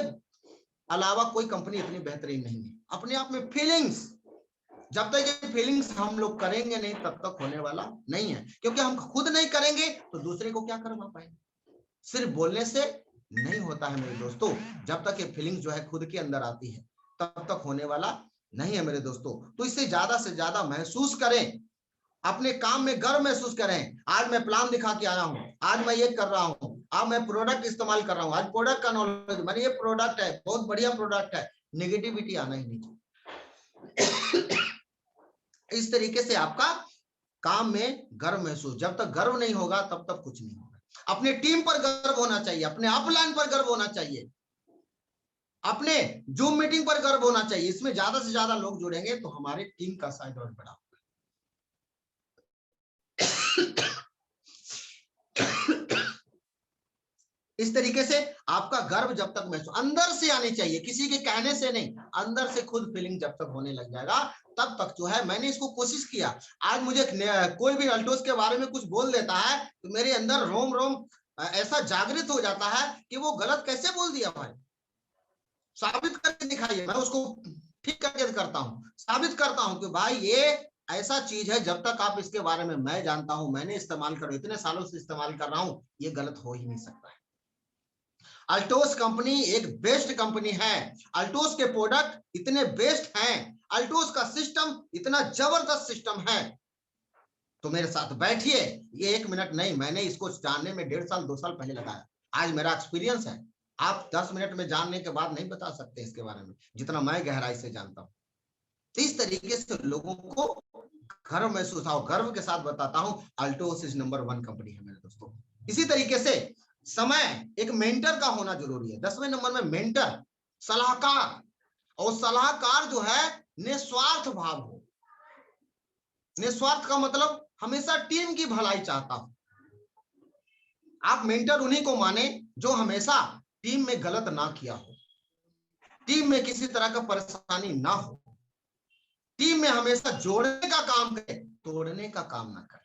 [SPEAKER 2] अलावा कोई कंपनी इतनी बेहतरीन नहीं है। अपने आप में फीलिंग्स, जब तक ये फीलिंग्स हम लोग करेंगे नहीं तब तक होने वाला नहीं है, क्योंकि हम खुद नहीं करेंगे तो दूसरे को क्या करवा पाएंगे। सिर्फ बोलने से नहीं होता है मेरे दोस्तों, जब तक ये फीलिंग्स जो है खुद के अंदर आती है तब तक होने वाला नहीं है मेरे दोस्तों। तो इसे ज्यादा से ज्यादा महसूस करें, अपने काम में गर्व महसूस करें। आज मैं प्लान दिखा के आया हूं, आज मैं ये कर रहा हूं, आज मैं प्रोडक्ट इस्तेमाल कर रहा हूं, आज प्रोडक्ट का नॉलेज, मैंने ये प्रोडक्ट है, बहुत बढ़िया प्रोडक्ट है, नेगेटिविटी आना ही नहीं चाहिए। इस तरीके से आपका काम में गर्व महसूस, जब तक गर्व नहीं होगा तब तक कुछ नहीं होगा। अपने टीम पर गर्व होना चाहिए, अपने अपलाइन पर गर्व होना चाहिए, अपने जूम मीटिंग पर गर्व होना चाहिए। इसमें ज्यादा से ज्यादा लोग जुड़ेंगे तो हमारे टीम का साइज और बड़ा। इस तरीके से आपका गर्व जब तक महसूस अंदर से आनी चाहिए, किसी के कहने से नहीं, अंदर से खुद फीलिंग जब तक होने लग जाएगा तब तक जो है। मैंने इसको कोशिश किया, आज मुझे कोई भी अल्टोस के बारे में कुछ बोल देता है तो मेरे अंदर रोम रोम ऐसा जागृत हो जाता है कि वो गलत कैसे बोल दिया भाई, साबित करके दिखाइए। मैं उसको ठीक करके करता हूँ, साबित करता हूँ कि भाई ये ऐसा चीज है, जब तक आप इसके बारे में, मैं जानता हूं, मैंने इस्तेमाल कर, इतने सालों से इस्तेमाल कर रहा हूं, ये गलत हो ही नहीं सकता है। अल्टोस कंपनी एक बेस्ट कंपनी है, अल्टोस के प्रोडक्ट इतने बेस्ट हैं, अल्टोस का सिस्टम इतना जबरदस्त सिस्टम है। तो मेरे साथ बैठिए, ये 1 मिनट नहीं, मैंने इसको जानने में 1.5 साल 2 साल पहले लगाया, आज मेरा एक्सपीरियंस है। आप 10 मिनट में जानने के बाद नहीं बता सकते इसके बारे में जितना मैं गहराई से जानता हूं। इस तरीके से लोगों को गर्व महसूस हो, गर्व के साथ बताता हूं, अल्टोस इज नंबर 1 कंपनी है मेरे दोस्तों। इसी तरीके से समय, एक मेंटर का होना जरूरी है। 10वें नंबर में मेंटर, सलाहकार, और सलाहकार जो है निस्वार्थ भाव हो। निस्वार्थ का मतलब हमेशा टीम की भलाई चाहता हो। आप मेंटर उन्हीं को माने जो हमेशा टीम में गलत ना किया हो, टीम में किसी तरह का परेशानी ना हो, टीम में हमेशा जोड़ने का काम करे, तोड़ने का काम ना करे,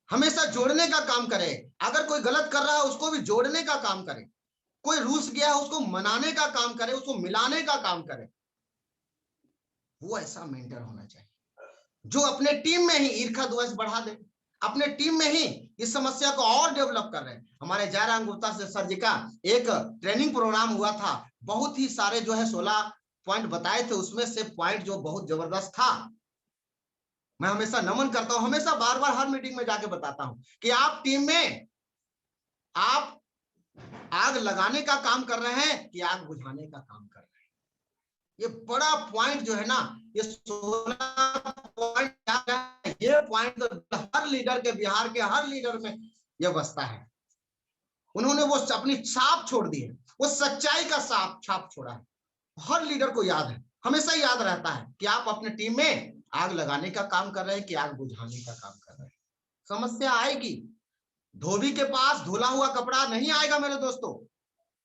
[SPEAKER 2] हमेशा जोड़ने का काम करे। अगर कोई गलत कर रहा है उसको भी जोड़ने का काम करे, कोई रूस गया है उसको मनाने का काम करे, उसको मिलाने का काम करे। वो ऐसा मेंटर होना चाहिए जो अपने टीम में ही ईर्ष्या द्वेष बढ़ा दे, अपने टीम में ही इस समस्या को और डेवलप कर रहे हैं। हमारे जयराम गुप्ता से सर जी का एक ट्रेनिंग प्रोग्राम हुआ था, बहुत ही सारे जो है 16 पॉइंट बताए थे, उसमें से पॉइंट जो बहुत जबरदस्त था। मैं हमेशा नमन करता हूं, हमेशा बार बार हर मीटिंग में जाके बताता हूं कि आप टीम में आप आग लगाने का काम कर रहे हैं कि आग बुझाने का काम कर रहे हैं। ये बड़ा पॉइंट जो है ना, ये 16 पॉइंट, ये पॉइंट तो हर लीडर के, बिहार के हर लीडर में ये बसता है। उन्होंने वो अपनी छाप छोड़ दी है, वो सच्चाई का छाप छोड़ा है। हर लीडर को याद है, हमेशा याद रहता है कि आप अपने टीम में आग लगाने का काम कर रहे हैं कि आग बुझाने का काम कर रहे हैं। समस्या आएगी। धोबी के पास धुला हुआ कपड़ा नहीं आएगा मेरे दोस्तों,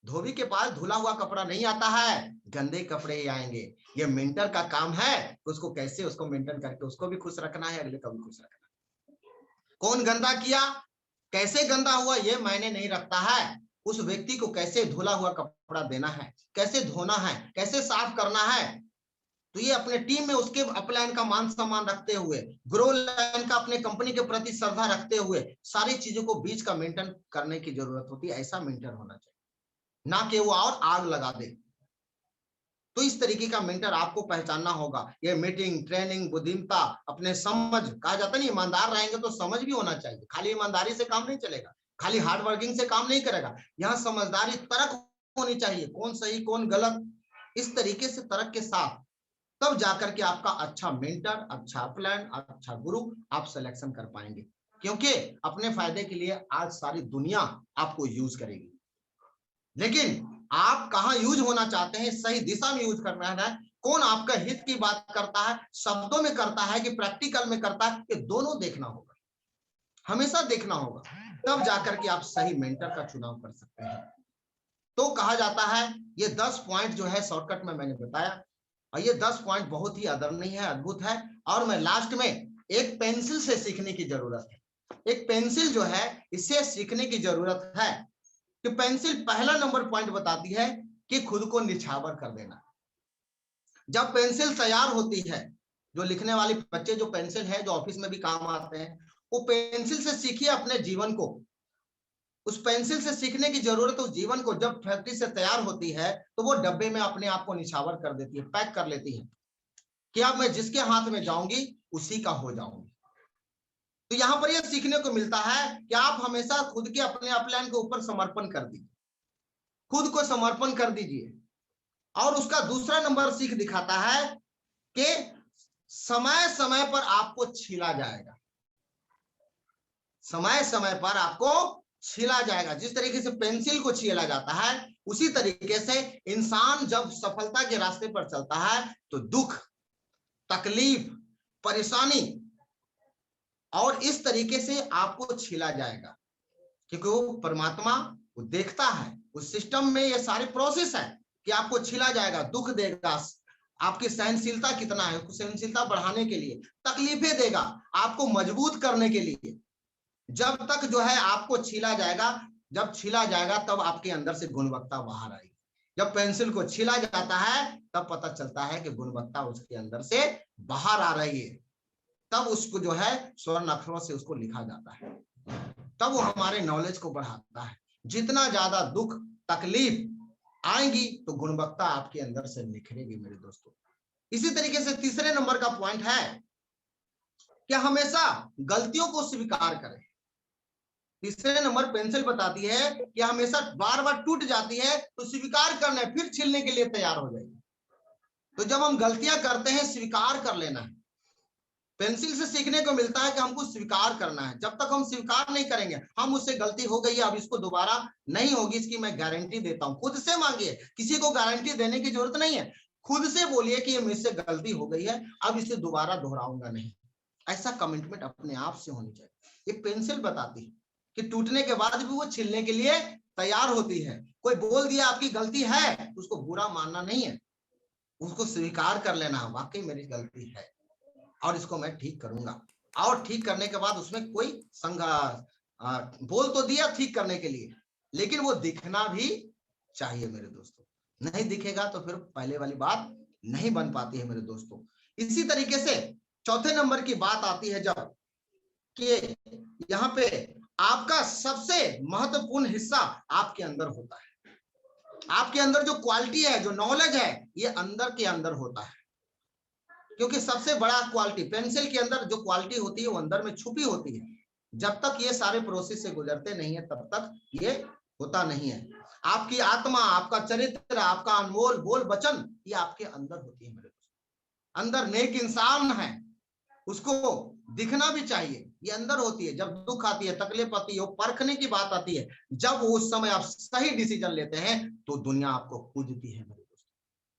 [SPEAKER 2] धोबी के पास धुला हुआ कपड़ा नहीं आता है, गंदे कपड़े ही आएंगे। ये मेंटर का काम है, उसको कैसे उसको मेंटेन करके उसको भी खुश रखना है, अगले को भी खुश रखना है। कौन गंदा किया, कैसे गंदा हुआ, ये मायने नहीं रखता है। उस व्यक्ति को कैसे धुला हुआ कपड़ा देना है, कैसे धोना है, कैसे साफ करना है। तो ये अपने टीम में उसके अपलाइन का मान सम्मान रखते हुए, ग्रो लाइन का अपने कंपनी के प्रति श्रद्धा रखते हुए, सारी चीजों को बीच का मेंटेन करने की जरूरत होती है। ऐसा मेंटर होना चाहिए, ना कि वो और आग लगा दे। तो इस तरीके का मेंटर आपको पहचानना होगा। ये मीटिंग, ट्रेनिंग, बुद्धिमत्ता, अपने समझ, कहा जाता नहीं, ईमानदार रहेंगे तो समझ भी होना चाहिए। खाली ईमानदारी से काम नहीं चलेगा, खाली हार्ड वर्किंग से काम नहीं करेगा। यहाँ समझदारी, तर्क होनी चाहिए, कौन सही कौन गलत, इस तरीके से तर्क के साथ तब जाकर के आपका अच्छा मेंटर, अच्छा प्लान, अच्छा गुरु आप सिलेक्शन कर पाएंगे। क्योंकि अपने फायदे के लिए आज सारी दुनिया आपको यूज करेगी, लेकिन आप कहां यूज होना चाहते हैं, सही दिशा में यूज करना है। कौन आपका हित की बात करता है, शब्दों में करता है कि प्रैक्टिकल में करता है, ये दोनों देखना होगा, हमेशा देखना होगा। तब जाकर के आप सही मेंटर का चुनाव कर सकते हैं। तो कहा जाता है ये 10 पॉइंट जो है शॉर्टकट में मैंने बताया, और ये 10 पॉइंट बहुत ही आदरणीय है, अद्भुत है। और मैं लास्ट में एक पेंसिल से सीखने की जरूरत है, एक पेंसिल जो है इससे सीखने की जरूरत है कि पेंसिल पहला नंबर पॉइंट बताती है कि खुद को निछावर कर देना। जब पेंसिल तैयार होती है, जो लिखने वाले बच्चे जो पेंसिल है, जो ऑफिस में भी काम आते हैं, वो पेंसिल से सीखिए अपने जीवन को। उस पेंसिल से सीखने की जरूरत, उस जीवन को जब फैक्ट्री से तैयार होती है तो वो डब्बे में अपने आप को निछावर कर देती है, पैक कर लेती है कि अब मैं जिसके हाथ में जाऊंगी उसी का हो जाऊंगी। तो यहां पर यह सीखने को मिलता है कि आप हमेशा खुद के अपने अपलाइन के ऊपर समर्पण कर दीजिए, खुद को समर्पण कर दीजिए। और उसका दूसरा नंबर सीख दिखाता है कि समय समय पर आपको छीला जाएगा, समय समय पर आपको छीला जाएगा। जिस तरीके से पेंसिल को छीला जाता है, उसी तरीके से इंसान जब सफलता के रास्ते पर चलता है तो दुख, तकलीफ, परेशानी और इस तरीके से आपको छीला जाएगा, क्योंकि वो परमात्मा वो देखता है, उस सिस्टम में ये सारी प्रोसेस है कि आपको छीला जाएगा, दुख देगा, आपकी सहनशीलता कितना है, सहनशीलता बढ़ाने के लिए, तकलीफें देगा आपको मजबूत करने के लिए। जब तक जो है आपको छीला जाएगा, जब छीला जाएगा तब आपके अंदर से गुणवत्ता बाहर आएगी। जब पेंसिल को छीला जाता है तब पता चलता है कि गुणवत्ता उसके अंदर से बाहर आ रही है, तब उसको जो है स्वर्ण अक्षरों से उसको लिखा जाता है, तब वो हमारे नॉलेज को बढ़ाता है। जितना ज्यादा दुख तकलीफ आएंगी तो गुणवत्ता आपके अंदर से निखरेगी मेरे दोस्तों। इसी तरीके से तीसरे नंबर का पॉइंट है कि हमेशा गलतियों को स्वीकार करें। तीसरे नंबर पेंसिल बताती है कि हमेशा बार बार टूट जाती है तो स्वीकार करना है, फिर छिलने के लिए तैयार हो जाएगी। तो जब हम गलतियां करते हैं स्वीकार कर लेना है। पेंसिल से सीखने को मिलता है कि हमको स्वीकार करना है। जब तक हम स्वीकार नहीं करेंगे, हम उससे गलती हो गई है अब इसको दोबारा नहीं होगी, इसकी मैं गारंटी देता हूं। खुद से मांगिए, किसी को गारंटी देने की जरूरत नहीं है। खुद से बोलिए कि ये मुझसे गलती हो गई है, अब इसे दोबारा दोहराऊंगा नहीं। ऐसा कमिटमेंट अपने आप से होनी चाहिए। एक पेंसिल बताती है कि टूटने के बाद भी वो छिलने के लिए तैयार होती है। कोई बोल दिया आपकी गलती है, उसको बुरा मानना नहीं है, उसको स्वीकार कर लेना, वाकई मेरी गलती है और इसको मैं ठीक करूंगा। और ठीक करने के बाद उसमें कोई बोल तो दिया ठीक करने के लिए, लेकिन वो दिखना भी चाहिए मेरे दोस्तों। नहीं दिखेगा तो फिर पहले वाली बात नहीं बन पाती है मेरे दोस्तों। इसी तरीके से चौथे नंबर की बात आती है जब कि यहाँ पे आपका सबसे महत्वपूर्ण हिस्सा आपके अंदर होता है। आपके अंदर जो क्वालिटी है, जो नॉलेज है, ये अंदर के अंदर होता है। क्योंकि सबसे बड़ा क्वालिटी पेंसिल के अंदर जो क्वालिटी होती है वो अंदर में छुपी होती है। जब तक ये सारे प्रोसेस से गुजरते नहीं है तब तक ये होता नहीं है। आपकी आत्मा, आपका चरित्र, आपका अनमोल बोल वचन, ये आपके अंदर होती है मेरे दोस्त। अंदर नेक इंसान है, उसको दिखना भी चाहिए, ये अंदर होती है। जब दुख आती है, तकलीफ आती है, परखने की बात आती है, जब उस समय आप सही डिसीजन लेते हैं तो दुनिया आपको पूजती है मेरे दोस्त।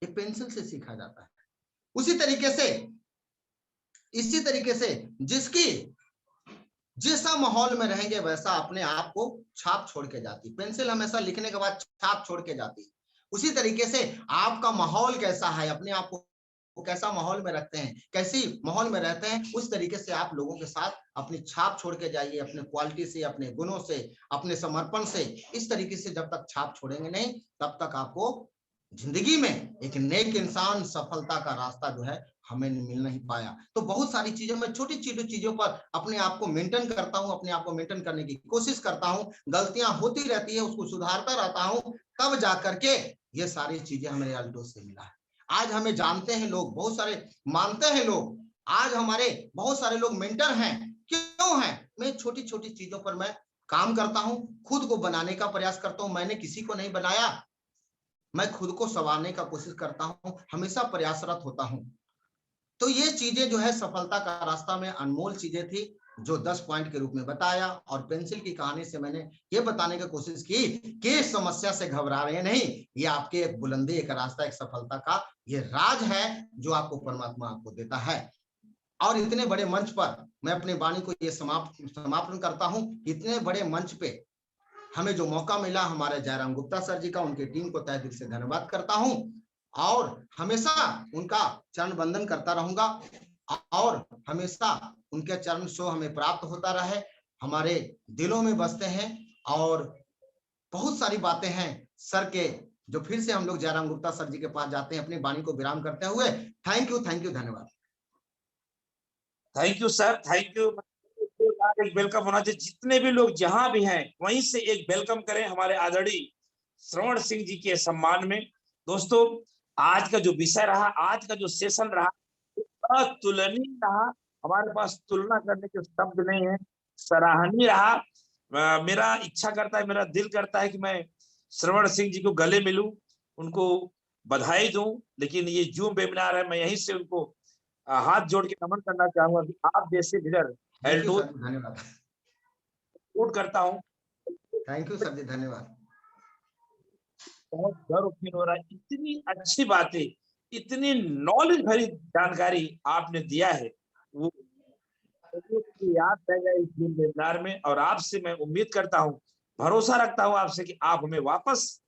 [SPEAKER 2] ये पेंसिल से सीखा जाता है। उसी तरीके से, इसी तरीके से जिसकी जैसा माहौल में रहेंगे वैसा अपने आप को छाप छोड़ के जाती। पेंसिल हमेशा लिखने के बाद छाप छोड़ के जाती। उसी तरीके से आपका माहौल कैसा है, अपने आप को कैसा माहौल में रखते हैं, कैसी माहौल में रहते हैं, उस तरीके से आप लोगों के साथ अपनी छाप छोड़ के जाइए। अपने क्वालिटी से, अपने गुणों से, अपने समर्पण से। इस तरीके से जब तक छाप छोड़ेंगे नहीं, तब तक आपको जिंदगी में एक नेक इंसान, सफलता का रास्ता जो है हमें मिल नहीं पाया। तो बहुत सारी चीजों में, छोटी छोटी चीजों पर अपने आप को मेंटेन करता हूं, अपने आप को मेंटेन करने की कोशिश करता हूं। गलतियां होती रहती है, उसको सुधारता रहता हूं, तब जाकर के ये सारी चीजें हमें अल्टो से मिला है। आज हमें जानते हैं लोग, बहुत सारे मानते हैं लोग। आज हमारे बहुत सारे लोग मेंटर हैं। क्यों हैं? मैं छोटी छोटी चीजों पर मैं काम करता हूं, खुद को बनाने का प्रयास करता हूं। मैंने किसी को नहीं बनाया, मैं खुद को संवारने का कोशिश करता हूं, हमेशा प्रयासरत होता हूं। तो ये चीजें जो है सफलता का रास्ता में अनमोल चीजें थी, जो 10 पॉइंट के रूप में बताया। और पेंसिल की कहानी से मैंने ये बताने की कोशिश की कि समस्या से घबरा रहे नहीं, ये आपके एक बुलंदी, एक रास्ता, एक सफलता का ये राज है जो आपको परमात्मा आपको देता है। और इतने बड़े मंच पर मैं अपनी वाणी को ये समापन करता हूं। इतने बड़े मंच पे हमें जो मौका मिला, हमारे जयराम गुप्ता सर जी का, उनकी टीम को तहे दिल से धन्यवाद करता हूं। और हमेशा उनका चरण वंदन करता रहूंगा, और हमेशा उनके चरण छू हमें प्राप्त होता रहे, हमारे दिलों में बसते हैं। और बहुत सारी बातें हैं सर के, जो फिर से हम लोग जयराम गुप्ता सर जी के पास जाते हैं अपनी वाणी को विराम करते हुए। थैंक यू, धन्यवाद।
[SPEAKER 1] Thank you sir, thank you. एक वेलकम होना चाहिए, जितने भी लोग जहां भी हैं वहीं से एक वेलकम करें हमारे आदरणीय श्रवण सिंह जी के सम्मान में। दोस्तों, आज का जो विषय रहा, आज का जो सेशन रहा, अतुलनीय रहा। हमारे पास तुलना करने के शब्द नहीं है, सराहनीय रहा। मेरा इच्छा करता है, मेरा दिल करता है कि मैं श्रवण सिंह जी को गले मिलूं, उनको बधाई दूं, लेकिन ये जूम वेबिनार है, मैं यहीं से उनको हाथ जोड़ के नमन करना चाहूंगा कि आप जैसे लीडर एल्टो
[SPEAKER 2] धन्यवाद।
[SPEAKER 1] करता हूं।
[SPEAKER 2] थैंक यू सर जी, धन्यवाद।
[SPEAKER 1] बहुत गर्व फील हो रहा है, इतनी अच्छी बातें, इतनी नॉलेज भरी जानकारी आपने दिया है, वो याद रहेगा इस वेबिनार में। और आपसे मैं उम्मीद करता हूं, भरोसा रखता हूं आपसे कि आप हमें वापस,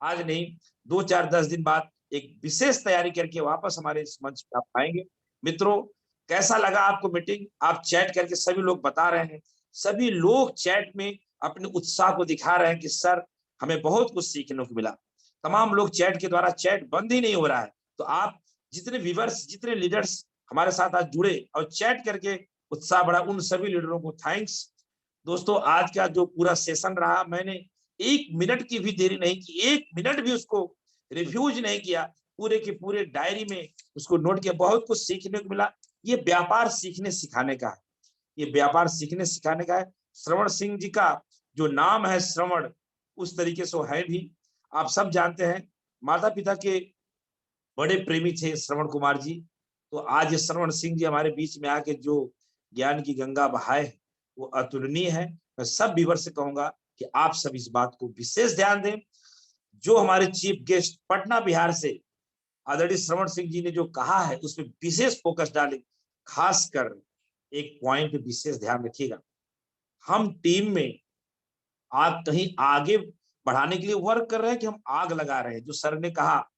[SPEAKER 1] आज नहीं 2-4-10 दिन बाद एक विशेष तैयारी करके वापस हमारे इस मंच पर आप आएंगे। मित्रों, कैसा लगा आपको मीटिंग? आप चैट करके सभी लोग बता रहे हैं, सभी लोग चैट में अपने उत्साह को दिखा रहे हैं कि सर हमें बहुत कुछ सीखने को मिला। तमाम लोग चैट के द्वारा, चैट बंद ही नहीं हो रहा है। तो आप जितने व्यूअर्स, जितने लीडर्स हमारे साथ आज जुड़े और चैट करके उत्साह बढ़ा, उन सभी लीडरों को थैंक्स। दोस्तों, आज का जो पूरा सेशन रहा, मैंने 1 मिनट की भी देरी नहीं की, 1 मिनट भी उसको रिफ्यूज नहीं किया, पूरे के पूरे डायरी में उसको नोट किया। बहुत कुछ सीखने को मिला। ये व्यापार सीखने सिखाने का है, ये व्यापार सीखने सिखाने का है। श्रवण सिंह जी का जो नाम है श्रवण, उस तरीके से वो है भी। आप सब जानते हैं, माता पिता के बड़े प्रेमी थे श्रवण कुमार जी। तो आज ये श्रवण सिंह जी हमारे बीच में आके जो ज्ञान की गंगा बहाए, वो अतुलनीय है। मैं सब व्यूअर से कहूंगा कि आप सब इस बात को विशेष ध्यान दें। जो हमारे चीफ गेस्ट पटना बिहार से आदरणीय श्रवण सिंह जी ने जो कहा है, उसमें विशेष फोकस डालें। खासकर एक पॉइंट विशेष ध्यान रखिएगा, हम टीम में आप कहीं आगे बढ़ाने के लिए वर्क कर रहे हैं कि हम आग लगा रहे हैं। जो सर ने कहा,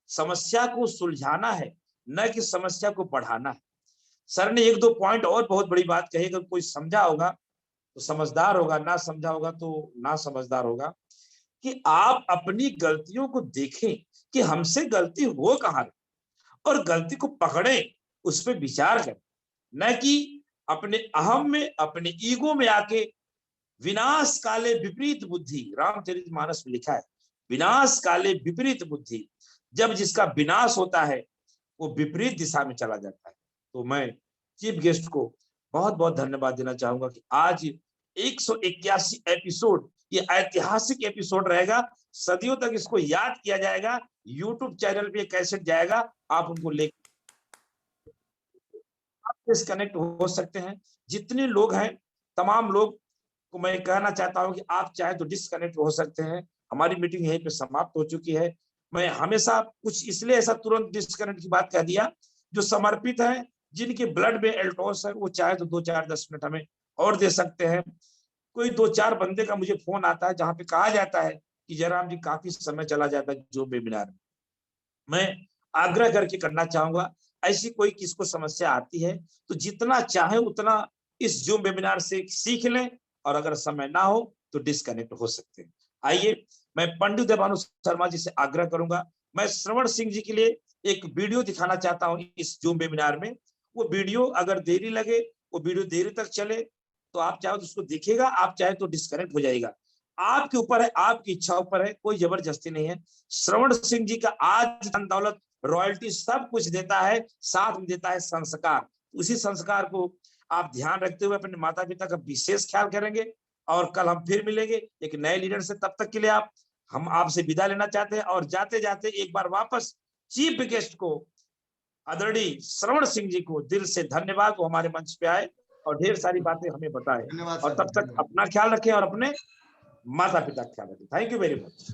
[SPEAKER 1] समस्या को सुलझाना है, न कि समस्या को बढ़ाना है। सर ने 1-2 पॉइंट और बहुत बड़ी बात कही, अगर कोई समझा होगा तो समझदार होगा, ना समझा होगा तो ना समझदार होगा। कि आप अपनी गलतियों को देखें कि हमसे गलती हो कहां रही, और गलती को पकड़ें, उस पर विचार करें, न कि अपने अहम में, अपने ईगो में आके विनाश काले विपरीत बुद्धि, रामचरितमानस में लिखा है, विनाश काले विपरीत बुद्धि। जब जिसका विनाश होता है वो विपरीत दिशा में चला जाता है। तो मैं चीफ गेस्ट को बहुत बहुत धन्यवाद देना चाहूंगा कि आज 181 एपिसोड ये ऐतिहासिक एपिसोड रहेगा, सदियों तक इसको याद किया जाएगा। यूट्यूब चैनल पे कैसेट जाएगा, आप उनको ले डिस्कनेक्ट हो सकते हैं। जितने लोग हैं, तमाम लोग को मैं कहना चाहता हूं कि आप चाहे तो डिस्कनेक्ट हो सकते हैं। हमारी मीटिंग यहीं पे समाप्त हो चुकी है। मैं हमेशा कुछ इसलिए ऐसा तुरंत डिस्कनेक्ट की बात कह दिया, जो समर्पित है, जिनके ब्लड में एल्टोस है, वो चाहे तो 2-4-10 मिनट हमें और दे सकते हैं। कोई 2-4 बंदे का मुझे फोन आता है जहां पे कहा जाता है कि जयराम जी काफी समय चला जाता है जो वेबिनार में। मैं आग्रह करके करना चाहूंगा, ऐसी कोई किसको समस्या आती है तो जितना चाहे उतना इस जूम वेबिनार से सीख लें, और अगर समय ना हो तो डिस्कनेक्ट हो सकते हैं। आइए, मैं पंडित देवानु शर्मा जी से आग्रह करूंगा, मैं श्रवण सिंह जी के लिए एक वीडियो दिखाना चाहता हूं इस जूम वेबिनार में। वो वीडियो अगर देरी लगे, वो वीडियो देरी तक चले, तो आप चाहे तो उसको देखिएगा, आप चाहे तो डिस्कनेक्ट हो जाएगा। आपके ऊपर है, आपकी इच्छा ऊपर है, कोई जबरदस्ती नहीं है। श्रवण सिंह जी का आज धन दौलत रॉयल्टी सब कुछ देता है, साथ में देता है संस्कार। उसी संस्कार को आप ध्यान रखते हुए अपने माता पिता का विशेष ख्याल करेंगे। और कल हम फिर मिलेंगे एक नए लीडर से। तब तक के लिए हम आपसे विदा लेना चाहते हैं, और जाते जाते एक बार वापस चीफ गेस्ट को, आदरणीय श्रवण सिंह जी को दिल से धन्यवाद। वो हमारे मंच पे आए और ढेर सारी बातें हमें बताए।
[SPEAKER 2] धन्यवाद
[SPEAKER 1] और
[SPEAKER 2] सर
[SPEAKER 1] तब
[SPEAKER 2] जी,
[SPEAKER 1] तक अपना ख्याल रखें और अपने माता पिता का ख्याल रखें। Thank you very much.